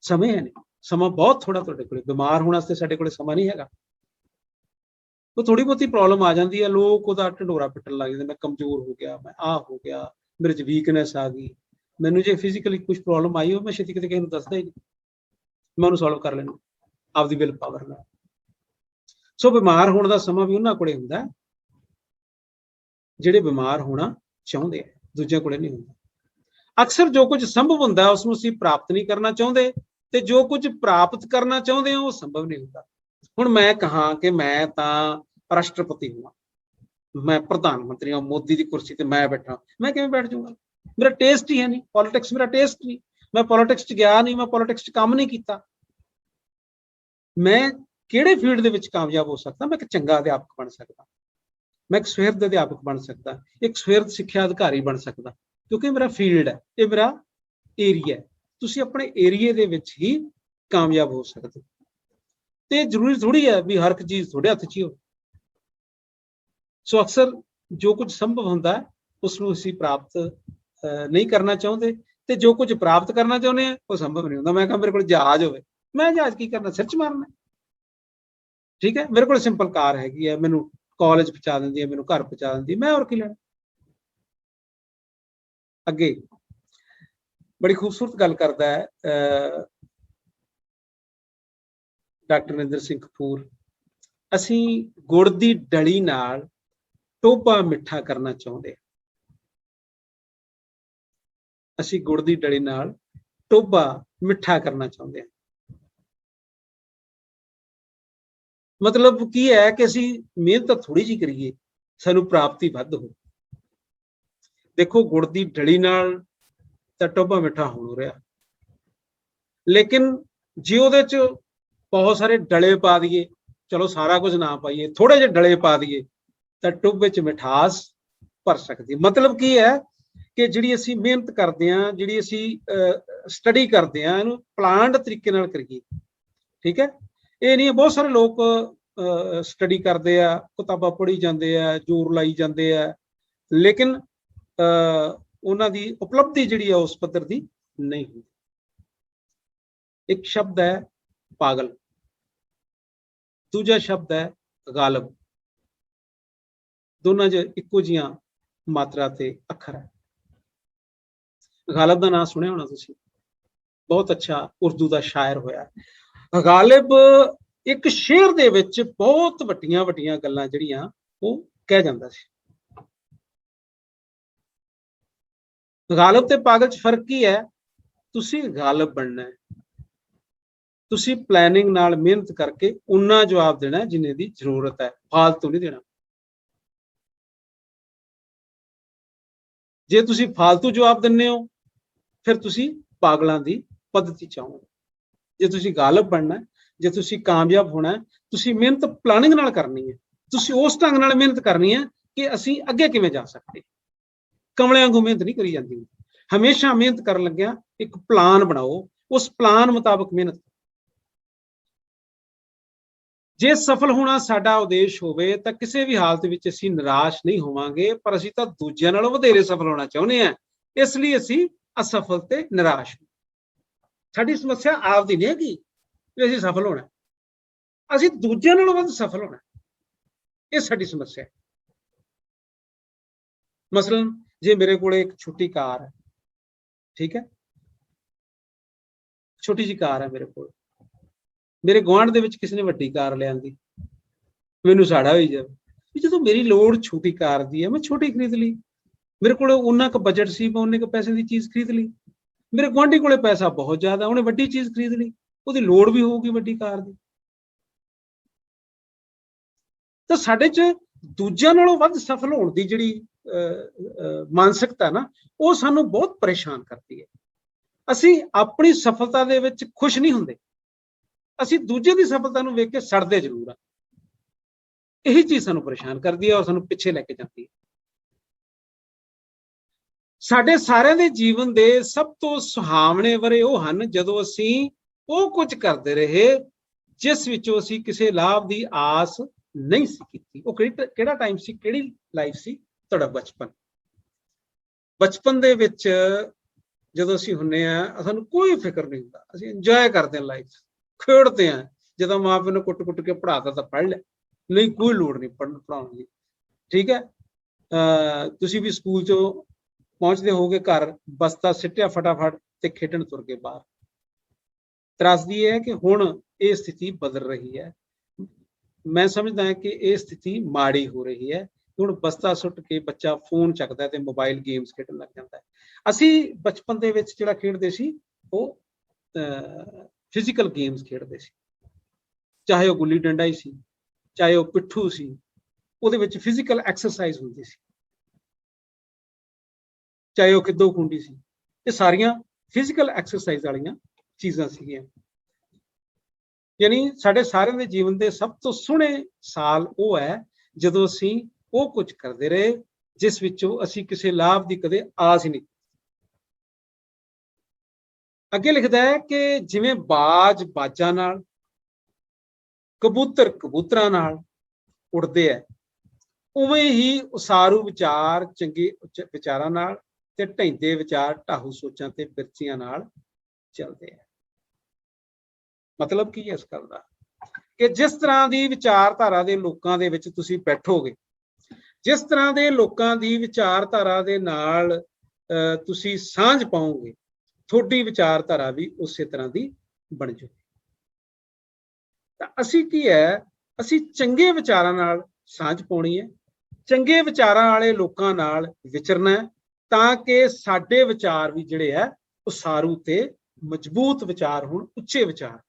ਸਮੇਂ ਹੈ ਨਹੀਂ, ਸਮਾਂ ਬਹੁਤ ਥੋੜਾ ਤੁਹਾਡੇ ਕੋਲ। ਬਿਮਾਰ ਹੋਣ ਵਾਸਤੇ ਸਾਡੇ ਕੋਲ ਸਮਾਂ ਨਹੀਂ ਹੈਗਾ। ਉਹ ਥੋੜੀ ਬਹੁਤੀ ਪ੍ਰੋਬਲਮ ਆ ਜਾਂਦੀ ਹੈ, ਲੋਕ ਉਹਦਾ ਢੰਡੋਰਾ ਪਿੱਟਣ ਲੱਗ ਜਾਂਦੇ, ਮੈਂ ਕਮਜ਼ੋਰ ਹੋ ਗਿਆ, ਮੈਂ ਆਹ ਹੋ ਗਿਆ, ਮੇਰੇ 'ਚ ਵੀਕਨੈਸ ਆ ਗਈ। ਮੈਨੂੰ ਜੇ ਫਿਜ਼ੀਕਲੀ ਕੁਝ ਪ੍ਰੋਬਲਮ ਆਈ, ਉਹ ਮੈਂ ਛੇਤੀ ਕਿਤੇ ਕਿਸੇ ਨੂੰ ਦੱਸਦਾ ਹੀ ਨਹੀਂ, ਮੈਂ ਉਹਨੂੰ ਸੋਲਵ ਕਰ ਲੈਣਾ ਆਪਦੀ ਵਿਲ ਪਾਵਰ ਨਾਲ। ਸੋ ਬਿਮਾਰ ਹੋਣ ਦਾ ਸਮਾਂ ਵੀ ਉਹਨਾਂ ਕੋਲੇ ਹੁੰਦਾ ਜਿਹੜੇ ਬਿਮਾਰ ਹੋਣਾ ਚਾਹੁੰਦੇ ਆ, ਦੂਜਿਆਂ ਕੋਲੇ ਨਹੀਂ ਹੁੰਦਾ। ਅਕਸਰ ਜੋ ਕੁਝ ਸੰਭਵ ਹੁੰਦਾ ਉਸ ਨੂੰ ਅਸੀਂ ਪ੍ਰਾਪਤ ਨਹੀਂ ਕਰਨਾ ਚਾਹੁੰਦੇ, ਤੇ ਜੋ ਕੁਝ ਪ੍ਰਾਪਤ ਕਰਨਾ ਚਾਹੁੰਦੇ ਹੋ ਉਹ ਸੰਭਵ ਨਹੀਂ ਹੁੰਦਾ। ਹੁਣ ਮੈਂ ਕਹਾਂ ਕਿ ਮੈਂ ਤਾਂ ਰਾਸ਼ਟਰਪਤੀ ਹਾਂ, ਮੈਂ ਪ੍ਰਧਾਨ ਮੰਤਰੀ ਹਾਂ, ਮੋਦੀ ਦੀ ਕੁਰਸੀ ਤੇ ਮੈਂ ਬੈਠਾ, ਮੈਂ ਕਿਵੇਂ ਬੈਠ ਜਾਊਂਗਾ? ਮੇਰਾ ਟੇਸਟ ਹੀ ਹੈ ਨਹੀਂ, ਪੋਲਿਟਿਕਸ ਮੇਰਾ ਟੇਸਟ ਨਹੀਂ, ਮੈਂ ਪੋਲਿਟਿਕਸ 'ਚ ਗਿਆ ਨਹੀਂ, ਮੈਂ ਪੋਲਿਟਿਕਸ 'ਚ ਕੰਮ ਨਹੀਂ ਕੀਤਾ। ਮੈਂ ਕਿਹੜੇ ਫੀਲਡ ਦੇ ਵਿੱਚ ਕਾਮਯਾਬ ਹੋ ਸਕਦਾ? ਮੈਂ ਇੱਕ ਚੰਗਾ ਅਧਿਆਪਕ ਬਣ ਸਕਦਾ, ਮੈਂ ਇੱਕ ਸਵਿਰਦ ਅਧਿਆਪਕ ਬਣ ਸਕਦਾ, ਇੱਕ ਸਵਿਰਦ ਸਿੱਖਿਆ ਅਧਿਕਾਰੀ ਬਣ ਸਕਦਾ, ਕਿਉਂਕਿ ਮੇਰਾ ਫੀਲਡ ਹੈ, ਇਹ ਮੇਰਾ ਏਰੀਆ ਹੈ। ਤੁਸੀਂ ਆਪਣੇ ਏਰੀਏ ਦੇ ਵਿੱਚ ਹੀ ਕਾਮਯਾਬ ਹੋ ਸਕਦੇ। ਤੇ ਜ਼ਰੂਰੀ ਥੋੜੀ ਹੈ ਵੀ ਹਰ ਇੱਕ ਚੀਜ਼ ਤੁਹਾਡੇ ਹੱਥ 'ਚ ਹੀ ਹੋ। ਸੋ ਅਕਸਰ ਜੋ ਕੁਝ ਸੰਭਵ ਹੁੰਦਾ ਉਸ ਨੂੰ ਅਸੀਂ ਪ੍ਰਾਪਤ ਨਹੀਂ ਕਰਨਾ ਚਾਹੁੰਦੇ, ਤੇ ਜੋ ਕੁਝ ਪ੍ਰਾਪਤ ਕਰਨਾ ਚਾਹੁੰਦੇ ਆ ਉਹ ਸੰਭਵ ਨਹੀਂ ਹੁੰਦਾ। ਮੈਂ ਕਹਾਂ ਮੇਰੇ ਕੋਲ ਜਹਾਜ਼ ਹੋਵੇ, ਮੈਂ ਜਹਾਜ਼ ਕੀ ਕਰਨਾ, ਸਿਰ 'ਚ ਮਾਰਨਾ, ਠੀਕ ਹੈ। ਮੇਰੇ ਕੋਲ ਸਿੰਪਲ ਕਾਰ ਹੈਗੀ ਹੈ, ਮੈਨੂੰ ਕਾਲਜ ਪਹੁੰਚਾ ਦਿੰਦੀ ਹੈ, ਮੈਨੂੰ ਘਰ ਪਹੁੰਚਾ ਦਿੰਦੀ, ਮੈਂ ਹੋਰ ਕੀ ਲੈਣਾ। ਅੱਗੇ ਬੜੀ ਖੂਬਸੂਰਤ ਗੱਲ ਕਰਦਾ ਹੈ ਡਾਕਟਰ ਨਰਿੰਦਰ ਸਿੰਘ ਕਪੂਰ। ਅਸੀਂ ਗੁੜ ਦੀ ਡਲੀ ਨਾਲ ਟੋਭਾ ਮਿੱਠਾ ਕਰਨਾ ਚਾਹੁੰਦੇ, ਅਸੀਂ ਗੁੜ ਦੀ ਡਲੀ ਨਾਲ ਟੋਭਾ ਮਿੱਠਾ ਕਰਨਾ ਚਾਹੁੰਦੇ ਹਾਂ। ਮਤਲਬ ਕੀ ਹੈ ਕਿ ਅਸੀਂ ਮਿਹਨਤ ਥੋੜੀ ਜਿਹੀ ਕਰੀਏ, ਸਾਨੂੰ ਪ੍ਰਾਪਤੀ ਵੱਧ ਹੋ। ਦੇਖੋ ਗੁੜ ਦੀ ਡਲੀ ਨਾਲ ਤਾਂ ਟੋਭਾ ਮਿੱਠਾ ਹੋ ਰਿਹਾ, ਲੇਕਿਨ ਜੇ ਉਹਦੇ 'ਚ ਬਹੁਤ ਸਾਰੇ ਡਲੇ ਪਾ ਦਈਏ, ਚਲੋ ਸਾਰਾ ਕੁਝ ਨਾ ਪਾਈਏ, ਥੋੜੇ ਜਿਹੇ ਡਲੇ ਪਾ ਦਈਏ ਤਾਂ ਟੋਭੇ 'ਚ ਮਿਠਾਸ ਭਰ ਸਕਦੀ। ਮਤਲਬ ਕੀ ਹੈ ਕਿ ਜਿਹੜੀ ਅਸੀਂ ਮਿਹਨਤ ਕਰਦੇ ਹਾਂ, ਜਿਹੜੀ ਅਸੀਂ ਸਟੱਡੀ ਕਰਦੇ ਹਾਂ, ਇਹਨੂੰ ਪਲਾਨਡ ਤਰੀਕੇ ਨਾਲ ਕਰੀਏ, ਠੀਕ ਹੈ। ਇਹ ਨਹੀਂ, ਬਹੁਤ ਸਾਰੇ ਲੋਕ ਸਟੱਡੀ ਕਰਦੇ ਆ, ਕਿਤਾਬਾਂ ਪੜ੍ਹੀ ਜਾਂਦੇ ਆ, ਜ਼ੋਰ ਲਾਈ ਜਾਂਦੇ ਆ, ਲੇਕਿਨ ਉਹਨਾਂ ਦੀ ਉਪਲਬਧੀ ਜਿਹੜੀ ਆ ਉਸ ਪੱਧਰ ਦੀ ਨਹੀਂ ਹੁੰਦੀ। ਇੱਕ ਸ਼ਬਦ ਹੈ ਪਾਗਲ। ਦੂਜਾ ਸ਼ਬਦ ਹੈ ਗਾਲਬ। ਦੋਨਾਂ 'ਚ ਇੱਕੋ ਜਿਹੀਆਂ ਮਾਤਰਾ ਤੇ ਅੱਖਰ ਹੈ। ਗਾਲਬ ਦਾ ਨਾਮ ਸੁਣਿਆ ਹੋਣਾ ਤੁਸੀਂ, ਬਹੁਤ ਅੱਛਾ ਉਰਦੂ ਦਾ ਸ਼ਾਇਰ ਹੋਇਆ। ਗਾਲਿਬ ਇੱਕ ਸ਼ੇਰ ਦੇ ਵਿੱਚ ਬਹੁਤ ਵੱਡੀਆਂ ਵੱਡੀਆਂ ਗੱਲਾਂ ਜਿਹੜੀਆਂ ਉਹ ਕਹਿ ਜਾਂਦਾ ਸੀ। ਗਾਲਬ ਤੇ ਪਾਗਲ 'ਚ ਫਰਕ ਕੀ ਹੈ? ਤੁਸੀਂ ਗਾਲਬ ਬਣਨਾ ਹੈ, ਤੁਸੀਂ ਪਲੈਨਿੰਗ ਨਾਲ ਮਿਹਨਤ ਕਰਕੇ ਉਨਾ ਜਵਾਬ ਦੇਣਾ ਜਿੰਨੇ ਦੀ ਜ਼ਰੂਰਤ ਹੈ, ਫਾਲਤੂ ਨਹੀਂ ਦੇਣਾ। ਜੇ ਤੁਸੀਂ ਫਾਲਤੂ ਜਵਾਬ ਦਿੰਦੇ ਹੋ ਫਿਰ ਤੁਸੀਂ ਪਾਗਲਾਂ ਦੀ ਪੱਧਤੀ ਚਾਹੋਗੇ। ਜੇ ਤੁਸੀਂ ਗਾਲਬ ਬਣਨਾ, ਜੇ ਤੁਸੀਂ ਕਾਮਯਾਬ ਹੋਣਾ, ਤੁਸੀਂ ਮਿਹਨਤ ਪਲਾਨਿੰਗ ਨਾਲ ਕਰਨੀ ਹੈ। ਤੁਸੀਂ ਉਸ ਢੰਗ ਨਾਲ ਮਿਹਨਤ ਕਰਨੀ ਹੈ ਕਿ ਅਸੀਂ ਅੱਗੇ ਕਿਵੇਂ ਜਾ ਸਕਦੇ। ਕਮਲਿਆਂ ਵਾਂਗੂ ਮਿਹਨਤ ਨਹੀਂ ਕਰੀ ਜਾਂਦੀ। ਹਮੇਸ਼ਾ ਮਿਹਨਤ ਕਰਨ ਲੱਗਿਆ ਇੱਕ ਪਲਾਨ ਬਣਾਓ, ਉਸ ਪਲਾਨ ਮੁਤਾਬਕ ਮਿਹਨਤ। ਜੇ ਸਫਲ ਹੋਣਾ ਸਾਡਾ ਉਦੇਸ਼ ਹੋਵੇ ਤਾਂ ਕਿਸੇ ਵੀ ਹਾਲਤ ਵਿੱਚ ਅਸੀਂ ਨਿਰਾਸ਼ ਨਹੀਂ ਹੋਵਾਂਗੇ, ਪਰ ਅਸੀਂ ਤਾਂ ਦੂਜਿਆਂ ਨਾਲੋਂ ਵਧੇਰੇ ਸਫਲ ਹੋਣਾ ਚਾਹੁੰਦੇ ਹਾਂ, ਇਸ ਲਈ ਅਸੀਂ ਅਸਫਲ ਤੇ ਨਿਰਾਸ਼। ਸਾਡੀ ਸਮੱਸਿਆ ਆਪਦੀ ਨਹੀਂ ਹੈਗੀ ਵੀ ਅਸੀਂ ਸਫਲ ਹੋਣਾ, ਅਸੀਂ ਦੂਜਿਆਂ ਨਾਲੋਂ ਵੱਧ ਸਫਲ ਹੋਣਾ, ਇਹ ਸਾਡੀ ਸਮੱਸਿਆ। ਮਸਲਨ ਜੇ ਮੇਰੇ ਕੋਲ ਇੱਕ ਛੋਟੀ ਕਾਰ ਹੈ, ਠੀਕ ਹੈ, ਛੋਟੀ ਜਿਹੀ ਕਾਰ ਹੈ ਮੇਰੇ ਕੋਲ, ਮੇਰੇ ਗੁਆਂਢ ਦੇ ਵਿੱਚ ਕਿਸੇ ਨੇ ਵੱਡੀ ਕਾਰ ਲਿਆਂਦੀ, ਮੈਨੂੰ ਸਾੜਾ ਹੋਈ ਜਾਵੇ ਵੀ ਜਦੋਂ ਮੇਰੀ ਲੋੜ ਛੋਟੀ ਕਾਰ ਦੀ ਹੈ ਮੈਂ ਛੋਟੀ ਖਰੀਦ ਲਈ। ਮੇਰੇ ਕੋਲ ਉਹਨਾਂ ਕੁ ਬਜਟ ਸੀ, ਮੈਂ ਉਹਨੇ ਕੁ ਪੈਸੇ ਦੀ ਚੀਜ਼ ਖਰੀਦ ਲਈ। ਮੇਰੇ ਗੁਆਂਢੀ ਕੋਲੇ ਪੈਸਾ ਬਹੁਤ ਜ਼ਿਆਦਾ, ਉਹਨੇ ਵੱਡੀ ਚੀਜ਼ ਖਰੀਦ ਲਈ, ਉਹਦੀ ਲੋੜ ਵੀ ਹੋਊਗੀ ਵੱਡੀ ਕਾਰ ਦੀ। ਤਾਂ ਸਾਡੇ 'ਚ ਦੂਜਿਆਂ ਨਾਲੋਂ ਵੱਧ ਸਫਲ ਹੋਣ ਦੀ ਜਿਹੜੀ ਮਾਨਸਿਕਤਾ ਨਾ, ਉਹ ਸਾਨੂੰ ਬਹੁਤ ਪਰੇਸ਼ਾਨ ਕਰਦੀ ਹੈ। ਅਸੀਂ ਆਪਣੀ ਸਫਲਤਾ ਦੇ ਵਿੱਚ ਖੁਸ਼ ਨਹੀਂ ਹੁੰਦੇ, ਅਸੀਂ ਦੂਜੇ ਦੀ ਸਫਲਤਾ ਨੂੰ ਵੇਖ ਕੇ ਸੜਦੇ ਜ਼ਰੂਰ ਆ। ਇਹੀ ਚੀਜ਼ ਸਾਨੂੰ ਪਰੇਸ਼ਾਨ ਕਰਦੀ ਹੈ ਔਰ ਸਾਨੂੰ ਪਿੱਛੇ ਲੈ ਕੇ ਜਾਂਦੀ ਹੈ। ਸਾਡੇ ਸਾਰਿਆਂ ਦੇ ਜੀਵਨ ਦੇ ਸਭ ਤੋਂ ਸੁਹਾਵਣੇ ਵਰੇ ਉਹ ਹਨ ਜਦੋਂ ਅਸੀਂ ਉਹ ਕੁਝ ਕਰਦੇ ਰਹੇ ਜਿਸ ਵਿੱਚੋਂ ਅਸੀਂ ਕਿਸੇ ਲਾਭ ਦੀ ਆਸ ਨਹੀਂ ਸੀ ਕੀਤੀ। ਉਹ ਕਿਹੜਾ ਟਾਈਮ ਸੀ, ਕਿਹੜੀ ਲਾਈਫ ਸੀ? ਤੁਹਾਡਾ ਬਚਪਨ। ਬਚਪਨ ਦੇ ਵਿੱਚ ਜਦੋਂ ਅਸੀਂ ਹੁੰਨੇ ਆ, ਸਾਨੂੰ ਕੋਈ ਫਿਕਰ ਨਹੀਂ ਹੁੰਦਾ, ਅਸੀਂ ਇੰਜੋਏ ਕਰਦੇ ਹਾਂ ਲਾਈਫ, ਖੇਡਦੇ ਹਾਂ। ਜਦੋਂ ਮਾਂ ਪਿਓ ਨੇ ਕੁੱਟ-ਕੁੱਟ ਕੇ ਪੜ੍ਹਾਤਾ ਤਾਂ ਪੜ੍ਹ ਲਿਆ, ਨਹੀਂ ਕੋਈ ਲੋੜ ਨਹੀਂ ਪੜ੍ਹਾਉਣ ਦੀ, ਠੀਕ ਹੈ। ਤੁਸੀਂ ਵੀ ਸਕੂਲ 'ਚੋਂ ਪਹੁੰਚਦੇ ਹੋਗੇ ਘਰ, ਬਸਤਾ ਸਿੱਟਿਆ ਫਟਾਫਟ ਤੇ ਖੇਡਣ ਤੁਰ ਗਏ ਬਾਹਰ। ਤਰਾਸਦੀ ਹੈ ਕਿ ਹੁਣ ਇਹ ਸਥਿਤੀ ਬਦਲ ਰਹੀ ਹੈ। ਮੈਂ ਸਮਝਦਾ ਹਾਂ ਕਿ ਇਹ ਸਥਿਤੀ ਮਾੜੀ ਹੋ ਰਹੀ ਹੈ। ਹੁਣ ਬਸਤਾ ਸੁੱਟ ਕੇ ਬੱਚਾ ਫੋਨ ਚੱਕਦਾ ਤੇ ਮੋਬਾਈਲ ਗੇਮਸ ਖੇਡਣ ਲੱਗ ਜਾਂਦਾ ਹੈ। ਅਸੀਂ ਬਚਪਨ ਦੇ ਵਿੱਚ ਜਿਹੜਾ ਖੇਡਦੇ ਸੀ ਉਹ ਫਿਜ਼ੀਕਲ ਗੇਮਸ ਖੇਡਦੇ ਸੀ, ਚਾਹੇ ਉਹ ਗੁੱਲੀ ਡੰਡਾ ਹੀ ਸੀ, ਚਾਹੇ ਉਹ ਪਿੱਠੂ ਸੀ, ਉਹਦੇ ਵਿੱਚ ਫਿਜ਼ੀਕਲ ਐਕਸਰਸਾਈਜ਼ ਹੁੰਦੀ ਸੀ, ਚਾਹੇ ਉਹ ਕਿੱਦੋ ਖੁੰਡੀ ਸੀ। ਇਹ ਸਾਰੀਆਂ ਫਿਜ਼ੀਕਲ ਐਕਸਰਸਾਈਜ਼ ਵਾਲੀਆਂ ਚੀਜ਼ਾਂ ਸੀਗੀਆਂ। ਯਾਨੀ ਸਾਡੇ ਸਾਰਿਆਂ ਦੇ ਜੀਵਨ ਦੇ ਸਭ ਤੋਂ ਸੋਹਣੇ ਸਾਲ ਉਹ ਹੈ ਜਦੋਂ ਅਸੀਂ ਉਹ ਕੁਝ ਕਰਦੇ ਰਹੇ ਜਿਸ ਵਿੱਚੋਂ ਅਸੀਂ ਕਿਸੇ ਲਾਭ ਦੀ ਕਦੇ ਆਸ ਹੀ ਨਹੀਂ। ਅੱਗੇ ਲਿਖਦਾ ਹੈ ਕਿ ਜਿਵੇਂ ਬਾਜ ਬਾਜਾਂ ਨਾਲ, ਕਬੂਤਰ ਕਬੂਤਰਾਂ ਨਾਲ ਉੜਦੇ ਹੈ, ਉਵੇਂ ਹੀ ਉਸਾਰੂ ਵਿਚਾਰ ਚੰਗੇ ਵਿਚਾਰਾਂ ਨਾਲ ਤੇ ਢਹਿੰਦੇ ਵਿਚਾਰ ਢਾਹੂ ਸੋਚਾਂ ਤੇ ਬਿਰਚੀਆਂ ਨਾਲ ਚੱਲਦੇ ਆ। ਮਤਲਬ ਕੀ ਹੈ ਇਸ ਗੱਲ ਦਾ? ਕਿ ਜਿਸ ਤਰ੍ਹਾਂ ਦੀ ਵਿਚਾਰਧਾਰਾ ਦੇ ਲੋਕਾਂ ਦੇ ਵਿੱਚ ਤੁਸੀਂ ਬੈਠੋਗੇ, ਜਿਸ ਤਰ੍ਹਾਂ ਦੇ ਲੋਕਾਂ ਦੀ ਵਿਚਾਰਧਾਰਾ ਦੇ ਨਾਲ ਤੁਸੀਂ ਸਾਂਝ ਪਾਓਗੇ, ਤੁਹਾਡੀ ਵਿਚਾਰਧਾਰਾ ਵੀ ਉਸੇ ਤਰ੍ਹਾਂ ਦੀ ਬਣ ਜਾਊਗੀ। ਤਾਂ ਅਸੀਂ ਕੀ ਹੈ, ਅਸੀਂ ਚੰਗੇ ਵਿਚਾਰਾਂ ਨਾਲ ਸਾਂਝ ਪਾਉਣੀ ਹੈ, ਚੰਗੇ ਵਿਚਾਰਾਂ ਵਾਲੇ ਲੋਕਾਂ ਨਾਲ ਵਿਚਰਨਾ ਹੈ, ਤਾਂ ਕਿ ਸਾਡੇ ਵਿਚਾਰ ਵੀ ਜਿਹੜੇ ਹੈ ਉਸਾਰੂ ਤੇ ਮਜ਼ਬੂਤ ਵਿਚਾਰ ਹੋਣ, ਉੱਚੇ ਵਿਚਾਰ।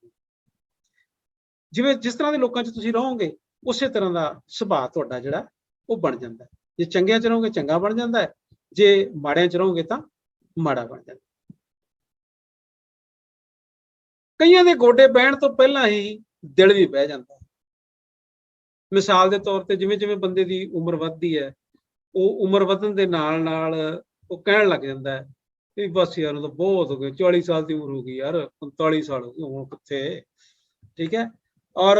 ਜਿਵੇਂ ਜਿਸ ਤਰ੍ਹਾਂ ਦੇ ਲੋਕਾਂ 'ਚ ਤੁਸੀਂ ਰਹੋਗੇ ਉਸੇ ਤਰ੍ਹਾਂ ਦਾ ਸੁਭਾਅ ਤੁਹਾਡਾ ਜਿਹੜਾ ਉਹ ਬਣ ਜਾਂਦਾ ਹੈ। ਜੇ ਚੰਗਿਆਂ 'ਚ ਰਹੋਗੇ ਚੰਗਾ ਬਣ ਜਾਂਦਾ ਹੈ, ਜੇ ਮਾੜਿਆਂ 'ਚ ਰਹੋਗੇ ਤਾਂ ਮਾੜਾ ਬਣ ਜਾਂਦਾ। ਕਈਆਂ ਦੇ ਗੋਡੇ ਬਹਿਣ ਤੋਂ ਪਹਿਲਾਂ ਹੀ ਦਿਲ ਵੀ ਬਹਿ ਜਾਂਦਾ। ਮਿਸਾਲ ਦੇ ਤੌਰ ਤੇ ਜਿਵੇਂ ਜਿਵੇਂ ਬੰਦੇ ਦੀ ਉਮਰ ਵੱਧਦੀ ਹੈ, ਉਹ ਉਮਰ ਵਧਣ ਦੇ ਨਾਲ ਨਾਲ ਉਹ ਕਹਿਣ ਲੱਗ ਜਾਂਦਾ ਹੈ ਵੀ ਬਸ ਯਾਰ ਤਾਂ ਬਹੁਤ ਹੋ ਗਏ, 40 ਸਾਲ ਦੀ ਉਮਰ ਹੋ ਗਈ ਯਾਰ, 45 ਸਾਲ ਹੋ ਗਏ, ਹੁਣ ਕਿੱਥੇ, ਠੀਕ ਹੈ। ਔਰ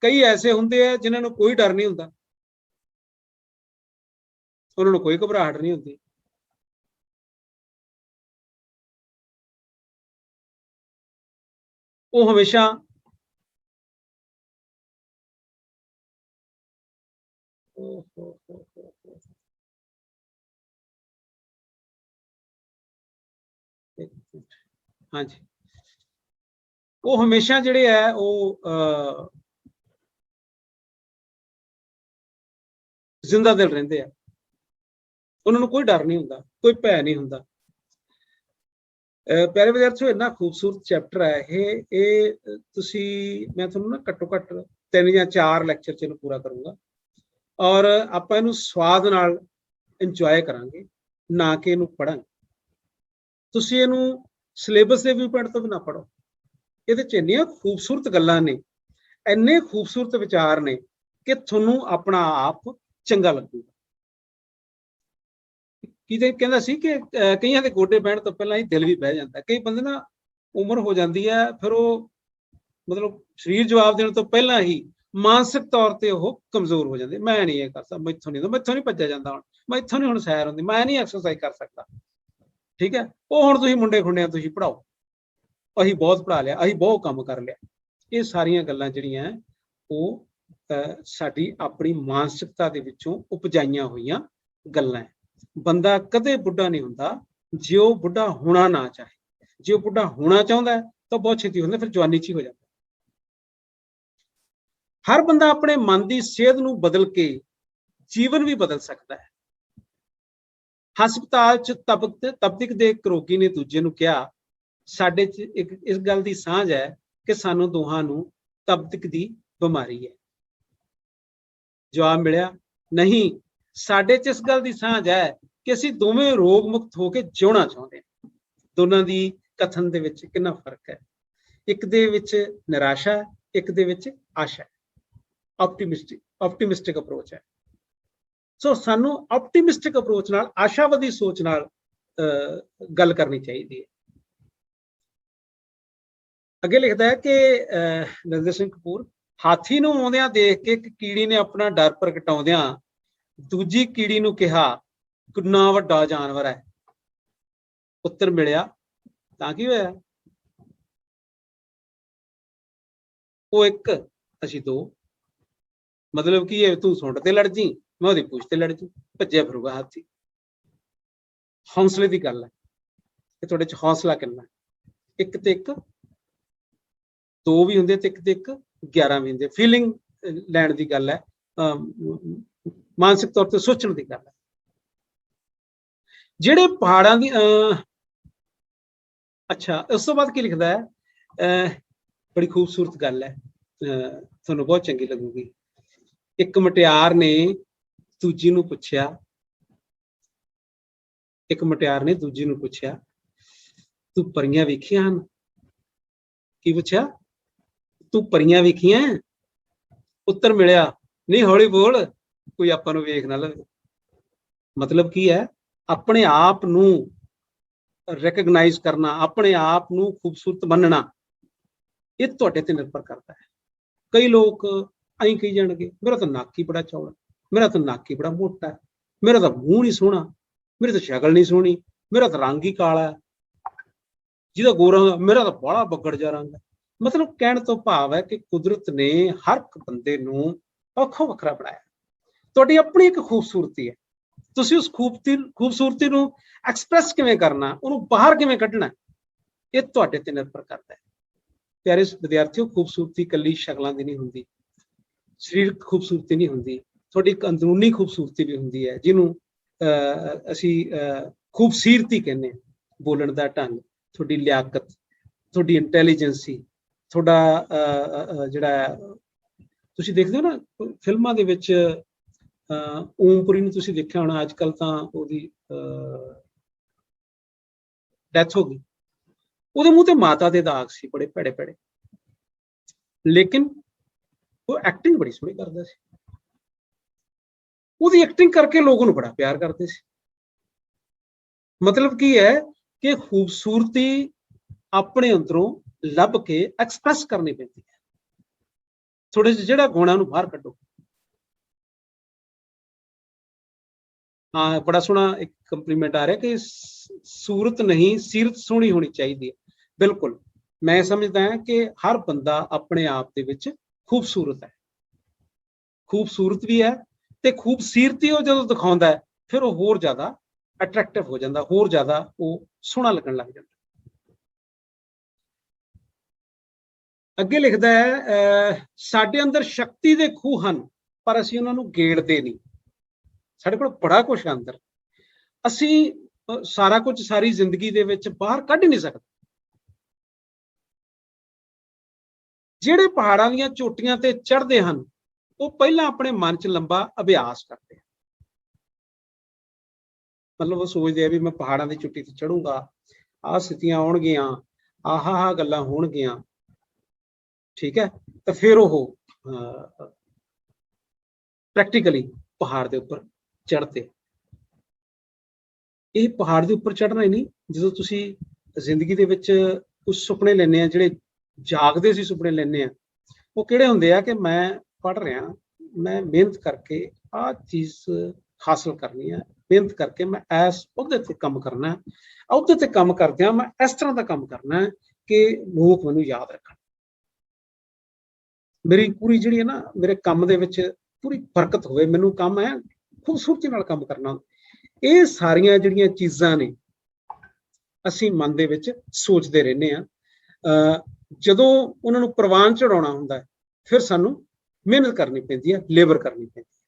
ਕਈ ਐਸੇ ਹੁੰਦੇ ਆ ਜਿਨ੍ਹਾਂ ਨੂੰ ਕੋਈ ਡਰ ਨਹੀਂ ਹੁੰਦਾ, ਉਹਨਾਂ ਨੂੰ ਕੋਈ ਘਬਰਾਹਟ ਨਹੀਂ ਹੁੰਦੀ। ਉਹ ਹਮੇਸ਼ਾ हाँ जी, वो हमेशा ਜਿਹੜੇ ਹੈ ਉਹ ਜ਼ਿੰਦਾ ਦਿਲ ਰਹਿੰਦੇ ਆ, ਉਹਨਾਂ ਨੂੰ ਕੋਈ ਡਰ ਨਹੀਂ ਹੁੰਦਾ, ਕੋਈ ਭੈ ਨਹੀਂ ਹੁੰਦਾ। ਪਿਆਰੇ ਵਿਦਿਆਰਥੀਓ, ਇੰਨਾ ਖੂਬਸੂਰਤ ਚੈਪਟਰ ਹੈ ਇਹ ਤੁਸੀਂ, ਮੈਂ ਤੁਹਾਨੂੰ ਨਾ ਘੱਟੋ ਘੱਟ 3 ਜਾਂ 4 ਲੈਕਚਰ ਚ ਇਹਨੂੰ ਪੂਰਾ ਕਰੂੰਗਾ, ਔਰ ਆਪਾਂ ਇਹਨੂੰ ਸਵਾਦ ਨਾਲ ਇੰਜੋਏ ਕਰਾਂਗੇ, ਨਾ ਕਿ ਇਹਨੂੰ ਪੜਾਂਗੇ। ਤੁਸੀਂ ਇਹਨੂੰ ਸਿਲੇਬਸ ਦੇ ਵਿਊ ਪੁਆਇੰਟ ਤੋਂ ਵੀ ਨਾ ਪੜੋ, ਇਹਦੇ ਚ ਇੰਨੀਆਂ ਖੂਬਸੂਰਤ ਗੱਲਾਂ ਨੇ, ਇੰਨੇ ਖੂਬਸੂਰਤ ਵਿਚਾਰ ਨੇ ਕਿ ਤੁਹਾਨੂੰ ਆਪਣਾ ਆਪ ਚੰਗਾ ਲੱਗੂਗਾ। ਕਿਤੇ ਕਹਿੰਦਾ ਸੀ ਕਿ ਕਈਆਂ ਦੇ ਗੋਡੇ ਬਹਿਣ ਤੋਂ ਪਹਿਲਾਂ ਹੀ ਦਿਲ ਵੀ ਬਹਿ ਜਾਂਦਾ। ਕਈ ਬੰਦੇ ਨਾ ਉਮਰ ਹੋ ਜਾਂਦੀ ਹੈ, ਫਿਰ ਉਹ ਮਤਲਬ ਸਰੀਰ ਜਵਾਬ ਦੇਣ ਤੋਂ ਪਹਿਲਾਂ ਹੀ ਮਾਨਸਿਕ ਤੌਰ ਤੇ ਉਹ ਕਮਜ਼ੋਰ ਹੋ ਜਾਂਦੇ। ਮੈਂ ਨਹੀਂ ਇਹ ਕਰ ਸਕਦਾ, ਮੈਥੋਂ ਨਹੀਂ ਭੱਜਿਆ ਜਾਂਦਾ, ਹੁਣ ਮੈਥੋਂ ਨਹੀਂ ਹੁਣ ਸੈਰ ਹੁੰਦੀ, ਮੈਂ ਨਹੀਂ ਐਕਸਰਸਾਈਜ਼ ਕਰ ਸਕਦਾ। ਠੀਕ ਹੈ, ਉਹ ਹੁਣ ਤੁਸੀਂ ਮੁੰਡੇ ਖੁੰਡਿਆਂ ਤੁਸੀਂ ਪੜਾਓ, ਅਸੀਂ ਬਹੁਤ ਪੜਾ ਲਿਆ, ਅਸੀਂ ਬਹੁਤ ਕੰਮ ਕਰ ਲਿਆ। ਇਹ ਸਾਰੀਆਂ ਗੱਲਾਂ ਜਿਹੜੀਆਂ ਉਹ ਸਾਡੀ ਆਪਣੀ ਮਾਨਸਿਕਤਾ ਦੇ ਵਿੱਚੋਂ ਉਪਜਾਈਆਂ ਹੋਈਆਂ ਗੱਲਾਂ ਹੈ। ਬੰਦਾ ਕਦੇ ਬੁੱਢਾ ਨਹੀਂ ਹੁੰਦਾ ਜੇ ਉਹ ਬੁੱਢਾ ਹੋਣਾ ਨਾ ਚਾਹੇ। ਜੇ ਉਹ ਬੁੱਢਾ ਹੋਣਾ ਚਾਹੁੰਦਾ ਹੈ ਤਾਂ ਬਹੁਤ ਛੇਤੀ ਹੁੰਦਾ, ਫਿਰ ਜਵਾਨੀ ਚ ਹੀ ਹੋ ਜਾਂਦਾ। ਹਰ ਬੰਦਾ ਆਪਣੇ ਮਨ ਦੀ ਸਿਹਤ ਨੂੰ ਬਦਲ ਕੇ ਜੀਵਨ ਵੀ ਬਦਲ ਸਕਦਾ ਹੈ। ਹਸਪਤਾਲ ਚ ਤਬਦਿਕ ਦੇ ਇੱਕ ਰੋਗੀ ਨੇ ਦੂਜੇ ਨੂੰ ਕਿਹਾ, ਸਾਡੇ ਚ ਇਸ ਗੱਲ ਦੀ ਸਾਂਝ ਹੈ ਕਿ ਸਾਨੂੰ ਦੋਹਾਂ ਨੂੰ ਤਬਦਿਕ ਦੀ ਬਿਮਾਰੀ ਹੈ। ਜਵਾਬ ਮਿਲਿਆ, ਨਹੀਂ, ਸਾਡੇ ਚ ਇਸ ਗੱਲ ਦੀ ਸਾਂਝ ਹੈ ਕਿ ਅਸੀਂ ਦੋਵੇਂ ਰੋਗ ਮੁਕਤ ਹੋ ਕੇ ਜਿਉਣਾ ਚਾਹੁੰਦੇ ਹਾਂ। ਦੋਨਾਂ ਦੀ ਕਥਨ ਦੇ ਵਿੱਚ ਕਿੰਨਾ ਫਰਕ ਹੈ। ਇੱਕ ਦੇ ਵਿੱਚ ਨਿਰਾਸ਼ਾ, ਇੱਕ ਦੇ ਵਿੱਚ ਆਸ਼ਾ। ਆਪਟੀਮਿਸਟਿਕ ਅਪਰੋਚ ਹੈ। ਸੋ ਸਾਨੂੰ ਆਪਟੀਮਿਸਟਿਕ ਅਪਰੋਚ ਨਾਲ, ਆਸ਼ਾਵਾਦੀ ਸੋਚ ਨਾਲ ਗੱਲ ਕਰਨੀ ਚਾਹੀਦੀ ਹੈ। ਅੱਗੇ ਲਿਖਦਾ ਹੈ ਕਿ ਨਰਿੰਦਰ ਸਿੰਘ ਕਪੂਰ, ਹਾਥੀ ਨੂੰ ਆਉਂਦਿਆਂ ਦੇਖ ਕੇ ਇੱਕ ਕੀੜੀ ਨੇ ਆਪਣਾ ਡਰ ਪ੍ਰਗਟਾਉਂਦਿਆਂ ਦੂਜੀ ਕੀੜੀ ਨੂੰ ਕਿਹਾ, ਕਿੰਨਾ ਵੱਡਾ ਜਾਨਵਰ ਹੈ। ਉੱਤਰ ਮਿਲਿਆ, ਤਾਂ ਕੀ ਹੋਇਆ? ਉਹ ਇੱਕ, ਅਸੀਂ ਦੋ। ਮਤਲਬ ਕੀ ਹੈ? ਤੂੰ ਸੁੰਡ ਤੇ ਲੜ ਜੀ, ਮੈਂ ਉਹਦੀ ਪੂਛ ਤੇ ਲੜ ਜੂ, ਭੱਜਿਆ ਫਿਰੂਗਾ ਹਾਥੀ। ਹੌਸਲੇ ਦੀ ਗੱਲ ਹੈ ਕਿ ਤੁਹਾਡੇ ਚ ਹੌਸਲਾ ਕਿੰਨਾ। ਇੱਕ ਤੇ ਇੱਕ 2 ਵੀ ਹੁੰਦੇ ਤੇ ਇੱਕ ਤੇ ਇੱਕ 11 ਵੀ ਹੁੰਦੇ। ਫੀਲਿੰਗ ਲੈਣ ਦੀ ਗੱਲ ਹੈ, ਮਾਨਸਿਕ ਤੌਰ ਤੇ ਸੋਚਣ ਦੀ ਗੱਲ ਹੈ। ਜਿਹੜੇ ਪਹਾੜਾਂ ਦੀ ਅੱਛਾ, ਉਸ ਤੋਂ ਬਾਅਦ ਕੀ ਲਿਖਦਾ ਹੈ? ਬੜੀ ਖੂਬਸੂਰਤ ਗੱਲ ਹੈ, ਤੁਹਾਨੂੰ ਬਹੁਤ ਚੰਗੀ ਲੱਗੂਗੀ। ਇੱਕ ਮੁਟਿਆਰ ਨੇ ਦੂਜੀ ਨੂੰ ਪੁੱਛਿਆ, ਤੂੰ ਪਰੀਆਂ ਵੇਖੀਆਂ ਹਨ? ਕੀ ਪੁੱਛਿਆ? ਤੂੰ ਪਰੀਆਂ ਵੇਖੀਆਂ? ਉੱਤਰ ਮਿਲਿਆ, ਨਹੀਂ, ਹੌਲੀ ਬੋਲ, ਕੋਈ ਆਪਾਂ ਨੂੰ ਵੇਖ ਨਾ ਲਵੇ। ਮਤਲਬ ਕੀ ਹੈ? ਆਪਣੇ ਆਪ ਨੂੰ ਰੈਕਗਨਾਈਜ਼ ਕਰਨਾ, ਆਪਣੇ ਆਪ ਨੂੰ ਖੂਬਸੂਰਤ ਮੰਨਣਾ, ਇਹ ਤੁਹਾਡੇ ਤੇ ਨਿਰਭਰ ਕਰਦਾ ਹੈ। ਕਈ ਲੋਕ ਐਂ ਕਹੀ ਜਾਣਗੇ, ਮੇਰਾ ਤਾਂ ਨੱਕ ਹੀ ਬੜਾ ਚੌੜਾ, ਮੇਰਾ ਤਾਂ ਨੱਕ ਹੀ ਬੜਾ ਮੋਟਾ ਹੈ, ਮੇਰਾ ਤਾਂ ਮੂੰਹ ਨਹੀਂ ਸੋਹਣਾ, ਮੇਰੀ ਤਾਂ ਸ਼ਕਲ ਨਹੀਂ ਸੋਹਣੀ, ਮੇਰਾ ਤਾਂ ਰੰਗ ਹੀ ਕਾਲਾ ਹੈ, ਜਿਹਦਾ ਗੋਰਾ, ਮੇਰਾ ਤਾਂ ਬਾਹਲਾ ਬੱਗੜ ਜਿਹਾ ਰੰਗ ਹੈ। ਮਤਲਬ ਕਹਿਣ ਤੋਂ ਭਾਵ ਹੈ ਕਿ ਕੁਦਰਤ ਨੇ ਹਰ ਇੱਕ ਬੰਦੇ ਨੂੰ ਵੱਖੋ ਵੱਖਰਾ ਬਣਾਇਆ। ਤੁਹਾਡੀ ਆਪਣੀ ਇੱਕ ਖੂਬਸੂਰਤੀ ਹੈ, ਤੁਸੀਂ ਉਸ ਖੂਬਸੂਰਤੀ ਨੂੰ ਐਕਸਪ੍ਰੈਸ ਕਿਵੇਂ ਕਰਨਾ, ਉਹਨੂੰ ਬਾਹਰ ਕਿਵੇਂ ਕੱਢਣਾ, ਇਹ ਤੁਹਾਡੇ ਤੇ ਨਿਰਭਰ ਕਰਦਾ ਹੈ। ਪਿਆਰੇ ਵਿਦਿਆਰਥੀਓ, ਖੂਬਸੂਰਤੀ ਇਕੱਲੀ ਸ਼ਕਲਾਂ ਦੀ ਨਹੀਂ ਹੁੰਦੀ, ਸਰੀਰਕ ਖੂਬਸੂਰਤੀ ਨਹੀਂ ਹੁੰਦੀ, ਤੁਹਾਡੀ ਇੱਕ ਅੰਦਰੂਨੀ ਖੂਬਸੂਰਤੀ ਵੀ ਹੁੰਦੀ ਹੈ, ਜਿਹਨੂੰ ਅਸੀਂ ਖੂਬਸੀਰਤੀ ਕਹਿੰਦੇ ਹਾਂ। ਬੋਲਣ ਦਾ ਢੰਗ, ਤੁਹਾਡੀ ਲਿਆਕਤ, ਤੁਹਾਡੀ ਇੰਟੈਲੀਜੈਂਸੀ, ਤੁਹਾਡਾ ਜਿਹੜਾ ਤੁਸੀਂ ਦੇਖਦੇ ਹੋ ਨਾ ਫਿਲਮਾਂ ਦੇ ਵਿੱਚ, ਓਮਪੁਰੀ ਨੂੰ ਤੁਸੀਂ ਦੇਖਿਆ ਹੋਣਾ, ਅੱਜ ਕੱਲ ਤਾਂ ਉਹਦੀ ਡੈਥ ਹੋ ਗਈ। ਉਹਦੇ ਮੂੰਹ ਤੇ ਮਾਤਾ ਦੇ ਦਾਗ ਸੀ, ਬੜੇ ਭੈੜੇ ਭੈੜੇ, ਲੇਕਿਨ ਉਹ ਐਕਟਿੰਗ ਬੜੀ ਸੋਹਣੀ ਕਰਦਾ ਸੀ। ਉਹਦੀ ਐਕਟਿੰਗ ਕਰਕੇ ਲੋਕ ਉਹਨੂੰ ਬੜਾ ਪਿਆਰ ਕਰਦੇ ਸੀ। ਮਤਲਬ ਕੀ ਹੈ ਕਿ ਖੂਬਸੂਰਤੀ ਆਪਣੇ ਅੰਦਰੋਂ ਲੱਭ ਕੇ ਐਕਸਪ੍ਰੈਸ ਕਰਨੀ ਪੈਂਦੀ ਹੈ। ਥੋੜੇ ਜਿਹੇ ਜਿਹੜਾ ਗੁਣ ਹੈ ਉਹਨੂੰ ਬਾਹਰ ਕੱਢੋ। ਹਾਂ, ਬੜਾ ਸੋਹਣਾ ਇੱਕ ਕੰਪਲੀਮੈਂਟ ਆ ਰਿਹਾ ਕਿ ਸੂਰਤ ਨਹੀਂ, ਸੀਰਤ ਸੋਹਣੀ ਹੋਣੀ ਚਾਹੀਦੀ ਹੈ। ਬਿਲਕੁਲ, ਮੈਂ ਸਮਝਦਾ ਹਾਂ ਕਿ ਹਰ ਬੰਦਾ ਆਪਣੇ ਆਪ ਦੇ ਵਿੱਚ ਖੂਬਸੂਰਤ ਹੈ, ਖੂਬਸੂਰਤ ਵੀ ਹੈ, ਤੇ ਖੂਬਸੂਰਤੀ ਉਹ ਜਦੋਂ ਦਿਖਾਉਂਦਾ ਹੈ, ਫਿਰ ਉਹ ਹੋਰ ਜ਼ਿਆਦਾ ਅਟਰੈਕਟਿਵ ਹੋ ਜਾਂਦਾ, ਹੋਰ ਜ਼ਿਆਦਾ ਉਹ ਸੋਹਣਾ ਲੱਗਣ ਲੱਗ ਜਾਂਦਾ। ਅੱਗੇ ਲਿਖਦਾ ਹੈ, ਸਾਡੇ ਅੰਦਰ ਸ਼ਕਤੀ ਦੇ ਖੂਹ ਹਨ, ਪਰ ਅਸੀਂ ਉਹਨਾਂ ਨੂੰ ਗੇੜਦੇ ਨਹੀਂ। ਸਾਡੇ ਕੋਲ ਬੜਾ ਕੁਛ ਹੈ ਅੰਦਰ, ਅਸੀਂ ਸਾਰਾ ਕੁਝ ਸਾਰੀ ਜ਼ਿੰਦਗੀ ਦੇ ਵਿੱਚ ਬਾਹਰ ਕੱਢ ਨਹੀਂ ਸਕਦੇ। ਜਿਹੜੇ ਪਹਾੜਾਂ ਦੀਆਂ ਚੋਟੀਆਂ ਤੇ ਚੜ੍ਹਦੇ ਹਨ, ਉਹ ਪਹਿਲਾਂ ਆਪਣੇ ਮਨ 'ਚ ਲੰਬਾ ਅਭਿਆਸ ਕਰਦੇ ਆ। ਮਤਲਬ ਉਹ ਸੋਚਦੇ ਆ ਵੀ ਮੈਂ ਪਹਾੜਾਂ ਦੀ ਚੋਟੀ ਤੇ ਚੜੂੰਗਾ, ਆਹ ਸਥਿਤੀਆਂ ਆਉਣਗੀਆਂ, ਆਹ ਗੱਲਾਂ ਹੋਣਗੀਆਂ, ਠੀਕ ਹੈ। ਤਾਂ ਫਿਰ ਉਹ ਪ੍ਰੈਕਟੀਕਲੀ ਪਹਾੜ ਦੇ ਉੱਪਰ ਚੜ੍ਹਦੇ। ਇਹ ਪਹਾੜ ਦੇ ਉੱਪਰ ਚੜ੍ਹਨਾ ਹੀ ਨਹੀਂ, ਜਦੋਂ ਤੁਸੀਂ ਜ਼ਿੰਦਗੀ ਦੇ ਵਿੱਚ ਕੁਝ ਸੁਪਨੇ ਲੈਂਦੇ ਆ, ਜਿਹੜੇ ਜਾਗਦੇ ਸੀ ਸੁਪਨੇ ਲੈਂਦੇ ਆ, ਉਹ ਕਿਹੜੇ ਹੁੰਦੇ ਆ ਕਿ ਮੈਂ ਪੜ੍ਹ ਰਿਹਾ, ਮੈਂ ਮਿਹਨਤ ਕਰਕੇ ਆਹ ਚੀਜ਼ ਹਾਸਲ ਕਰਨੀ ਹੈ, ਮਿਹਨਤ ਕਰਕੇ ਮੈਂ ਇਸ ਉਹਦੇ ਤੇ ਕੰਮ ਕਰਨਾ, ਉਹਦੇ ਤੇ ਕੰਮ ਕਰਦਿਆਂ ਮੈਂ ਇਸ ਤਰ੍ਹਾਂ ਦਾ ਕੰਮ ਕਰਨਾ ਕਿ ਲੋਕ ਮੈਨੂੰ ਯਾਦ ਰੱਖਣ, ਮੇਰੀ ਪੂਰੀ ਜਿਹੜੀ ਹੈ ਨਾ, ਮੇਰੇ ਕੰਮ ਦੇ ਵਿੱਚ ਪੂਰੀ ਬਰਕਤ ਹੋਵੇ, ਮੈਨੂੰ ਕੰਮ ਹੈ ਖੂਬਸੂਰਤੀ ਨਾਲ ਕੰਮ ਕਰਨਾ। ਇਹ ਸਾਰੀਆਂ ਜਿਹੜੀਆਂ ਚੀਜ਼ਾਂ ਨੇ ਅਸੀਂ ਮਨ ਦੇ ਵਿੱਚ ਸੋਚਦੇ ਰਹਿੰਦੇ ਹਾਂ। ਜਦੋਂ ਉਹਨਾਂ ਨੂੰ ਪ੍ਰਵਾਨ ਚੜਾਉਣਾ ਹੁੰਦਾ ਹੈ, ਫਿਰ ਸਾਨੂੰ ਮਿਹਨਤ ਕਰਨੀ ਪੈਂਦੀ ਹੈ, ਲੇਬਰ ਕਰਨੀ ਪੈਂਦੀ ਹੈ।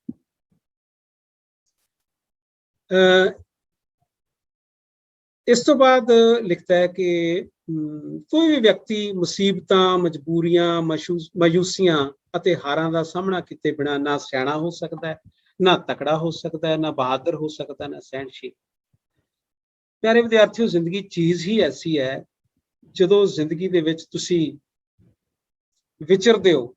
ਇਸ ਤੋਂ ਬਾਅਦ ਲਿਖਦਾ ਹੈ ਕਿ ਕੋਈ ਵੀ ਵਿਅਕਤੀ ਮੁਸੀਬਤਾਂ, ਮਜਬੂਰੀਆਂ, ਮਾਯੂਸੀਆਂ ਅਤੇ ਹਾਰਾਂ ਦਾ ਸਾਹਮਣਾ ਕੀਤੇ ਬਿਨਾਂ ਨਾ ਸਿਆਣਾ ਹੋ ਸਕਦਾ ਹੈ, ਨਾ ਤਕੜਾ ਹੋ ਸਕਦਾ ਹੈ, ਨਾ ਬਹਾਦਰ ਹੋ ਸਕਦਾ, ਨਾ ਸਹਿਣਸ਼ੀਲ। ਪਿਆਰੇ ਵਿਦਿਆਰਥੀਓ, ਜ਼ਿੰਦਗੀ ਚੀਜ਼ ਹੀ ਐਸੀ ਹੈ, ਜਦੋਂ ਜ਼ਿੰਦਗੀ ਦੇ ਵਿੱਚ ਤੁਸੀਂ ਵਿਚਰਦੇ ਹੋ,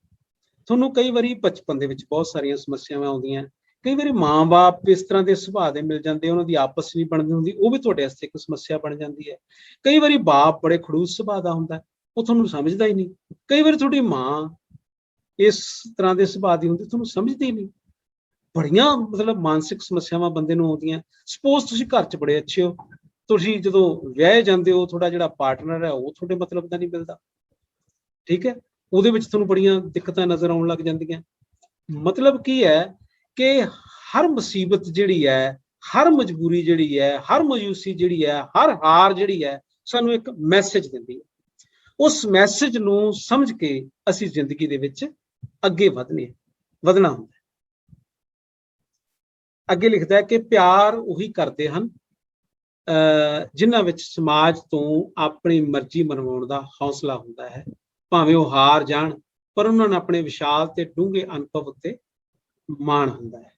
ਤੁਹਾਨੂੰ ਕਈ ਵਾਰੀ ਬਚਪਨ ਦੇ ਵਿੱਚ ਬਹੁਤ ਸਾਰੀਆਂ ਸਮੱਸਿਆਵਾਂ ਆਉਂਦੀਆਂ, ਕਈ ਵਾਰੀ ਮਾਂ-ਬਾਪ ਇਸ ਤਰ੍ਹਾਂ ਦੇ ਸੁਭਾਅ ਦੇ ਮਿਲ ਜਾਂਦੇ, ਉਹਨਾਂ ਦੀ ਆਪਸ ਨਹੀਂ ਬਣਦੀ ਹੁੰਦੀ, ਉਹ ਵੀ ਤੁਹਾਡੇ ਵਾਸਤੇ ਇੱਕ ਸਮੱਸਿਆ ਬਣ ਜਾਂਦੀ ਹੈ। ਕਈ ਵਾਰੀ ਬਾਪ ਬੜੇ ਖੜੂਸ ਸੁਭਾਅ ਦਾ ਹੁੰਦਾ, ਉਹ ਤੁਹਾਨੂੰ ਸਮਝਦਾ ਹੀ ਨਹੀਂ। ਕਈ ਵਾਰੀ ਤੁਹਾਡੀ ਮਾਂ ਇਸ ਤਰ੍ਹਾਂ ਦੇ ਸੁਭਾਅ ਦੀ ਹੁੰਦੀ, ਤੁਹਾਨੂੰ ਸਮਝਦੀ ਨਹੀਂ। ਬੜੀਆਂ ਮਤਲਬ ਮਾਨਸਿਕ ਸਮੱਸਿਆਵਾਂ ਬੰਦੇ ਨੂੰ ਆਉਂਦੀਆਂ। ਸਪੋਜ਼ ਤੁਸੀਂ ਘਰ 'ਚ ਬੜੇ ਅੱਛੇ ਹੋ, ਤੁਸੀਂ ਜਦੋਂ ਵਿਆਹੇ ਜਾਂਦੇ ਹੋ, ਤੁਹਾਡਾ ਜਿਹੜਾ ਪਾਰਟਨਰ ਹੈ ਉਹ ਤੁਹਾਡੇ ਮਤਲਬ ਦਾ ਨਹੀਂ ਮਿਲਦਾ, ਠੀਕ ਹੈ, ਉਹਦੇ ਵਿੱਚ ਤੁਹਾਨੂੰ ਬੜੀਆਂ ਦਿੱਕਤਾਂ ਨਜ਼ਰ ਆਉਣ ਲੱਗ ਜਾਂਦੀਆਂ। ਮਤਲਬ ਕੀ ਹੈ ਕਿ ਹਰ ਮੁਸੀਬਤ ਜਿਹੜੀ ਹੈ, ਹਰ ਮਜਬੂਰੀ ਜਿਹੜੀ ਹੈ, ਹਰ ਮਾਯੂਸੀ ਜਿਹੜੀ ਹੈ, ਹਰ ਹਾਰ ਜਿਹੜੀ ਹੈ, ਸਾਨੂੰ ਇੱਕ ਮੈਸੇਜ ਦਿੰਦੀ ਹੈ। ਉਸ ਮੈਸੇਜ ਨੂੰ ਸਮਝ ਕੇ ਅਸੀਂ ਜ਼ਿੰਦਗੀ ਦੇ ਵਿੱਚ ਅੱਗੇ ਵਧਣਾ ਹੁੰਦਾ। ਅੱਗੇ ਲਿਖਦਾ ਹੈ ਕਿ ਪਿਆਰ ਉਹੀ ਕਰਦੇ ਹਨ ਜਿਨ੍ਹਾਂ ਵਿੱਚ ਸਮਾਜ ਤੋਂ ਆਪਣੀ ਮਰਜ਼ੀ ਮਨਵਾਉਣ ਦਾ ਹੌਸਲਾ ਹੁੰਦਾ ਹੈ। ਭਾਵੇਂ ਉਹ ਹਾਰ ਜਾਣ, ਪਰ ਉਹਨਾਂ ਨੂੰ ਆਪਣੇ ਵਿਸ਼ਾਲ ਤੇ ਡੂੰਘੇ ਅਨੁਭਵ ਉੱਤੇ ਮਾਣ ਹੁੰਦਾ ਹੈ।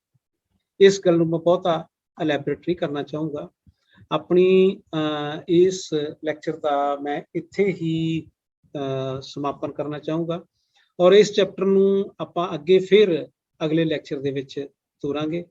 ਇਸ ਗੱਲ ਨੂੰ ਮੈਂ ਬਹੁਤਾ ਐਲੈਬੋਰੇਟ ਨਹੀਂ ਕਰਨਾ ਚਾਹੂੰਗਾ। ਆਪਣੀ ਇਸ ਲੈਕਚਰ ਦਾ ਮੈਂ ਇੱਥੇ ਹੀ ਸਮਾਪਨ ਕਰਨਾ ਚਾਹੂੰਗਾ, ਔਰ ਇਸ ਚੈਪਟਰ ਨੂੰ ਆਪਾਂ ਅੱਗੇ ਫਿਰ ਅਗਲੇ ਲੈਕਚਰ ਦੇ ਵਿੱਚ ਤੋਰਾਂਗੇ।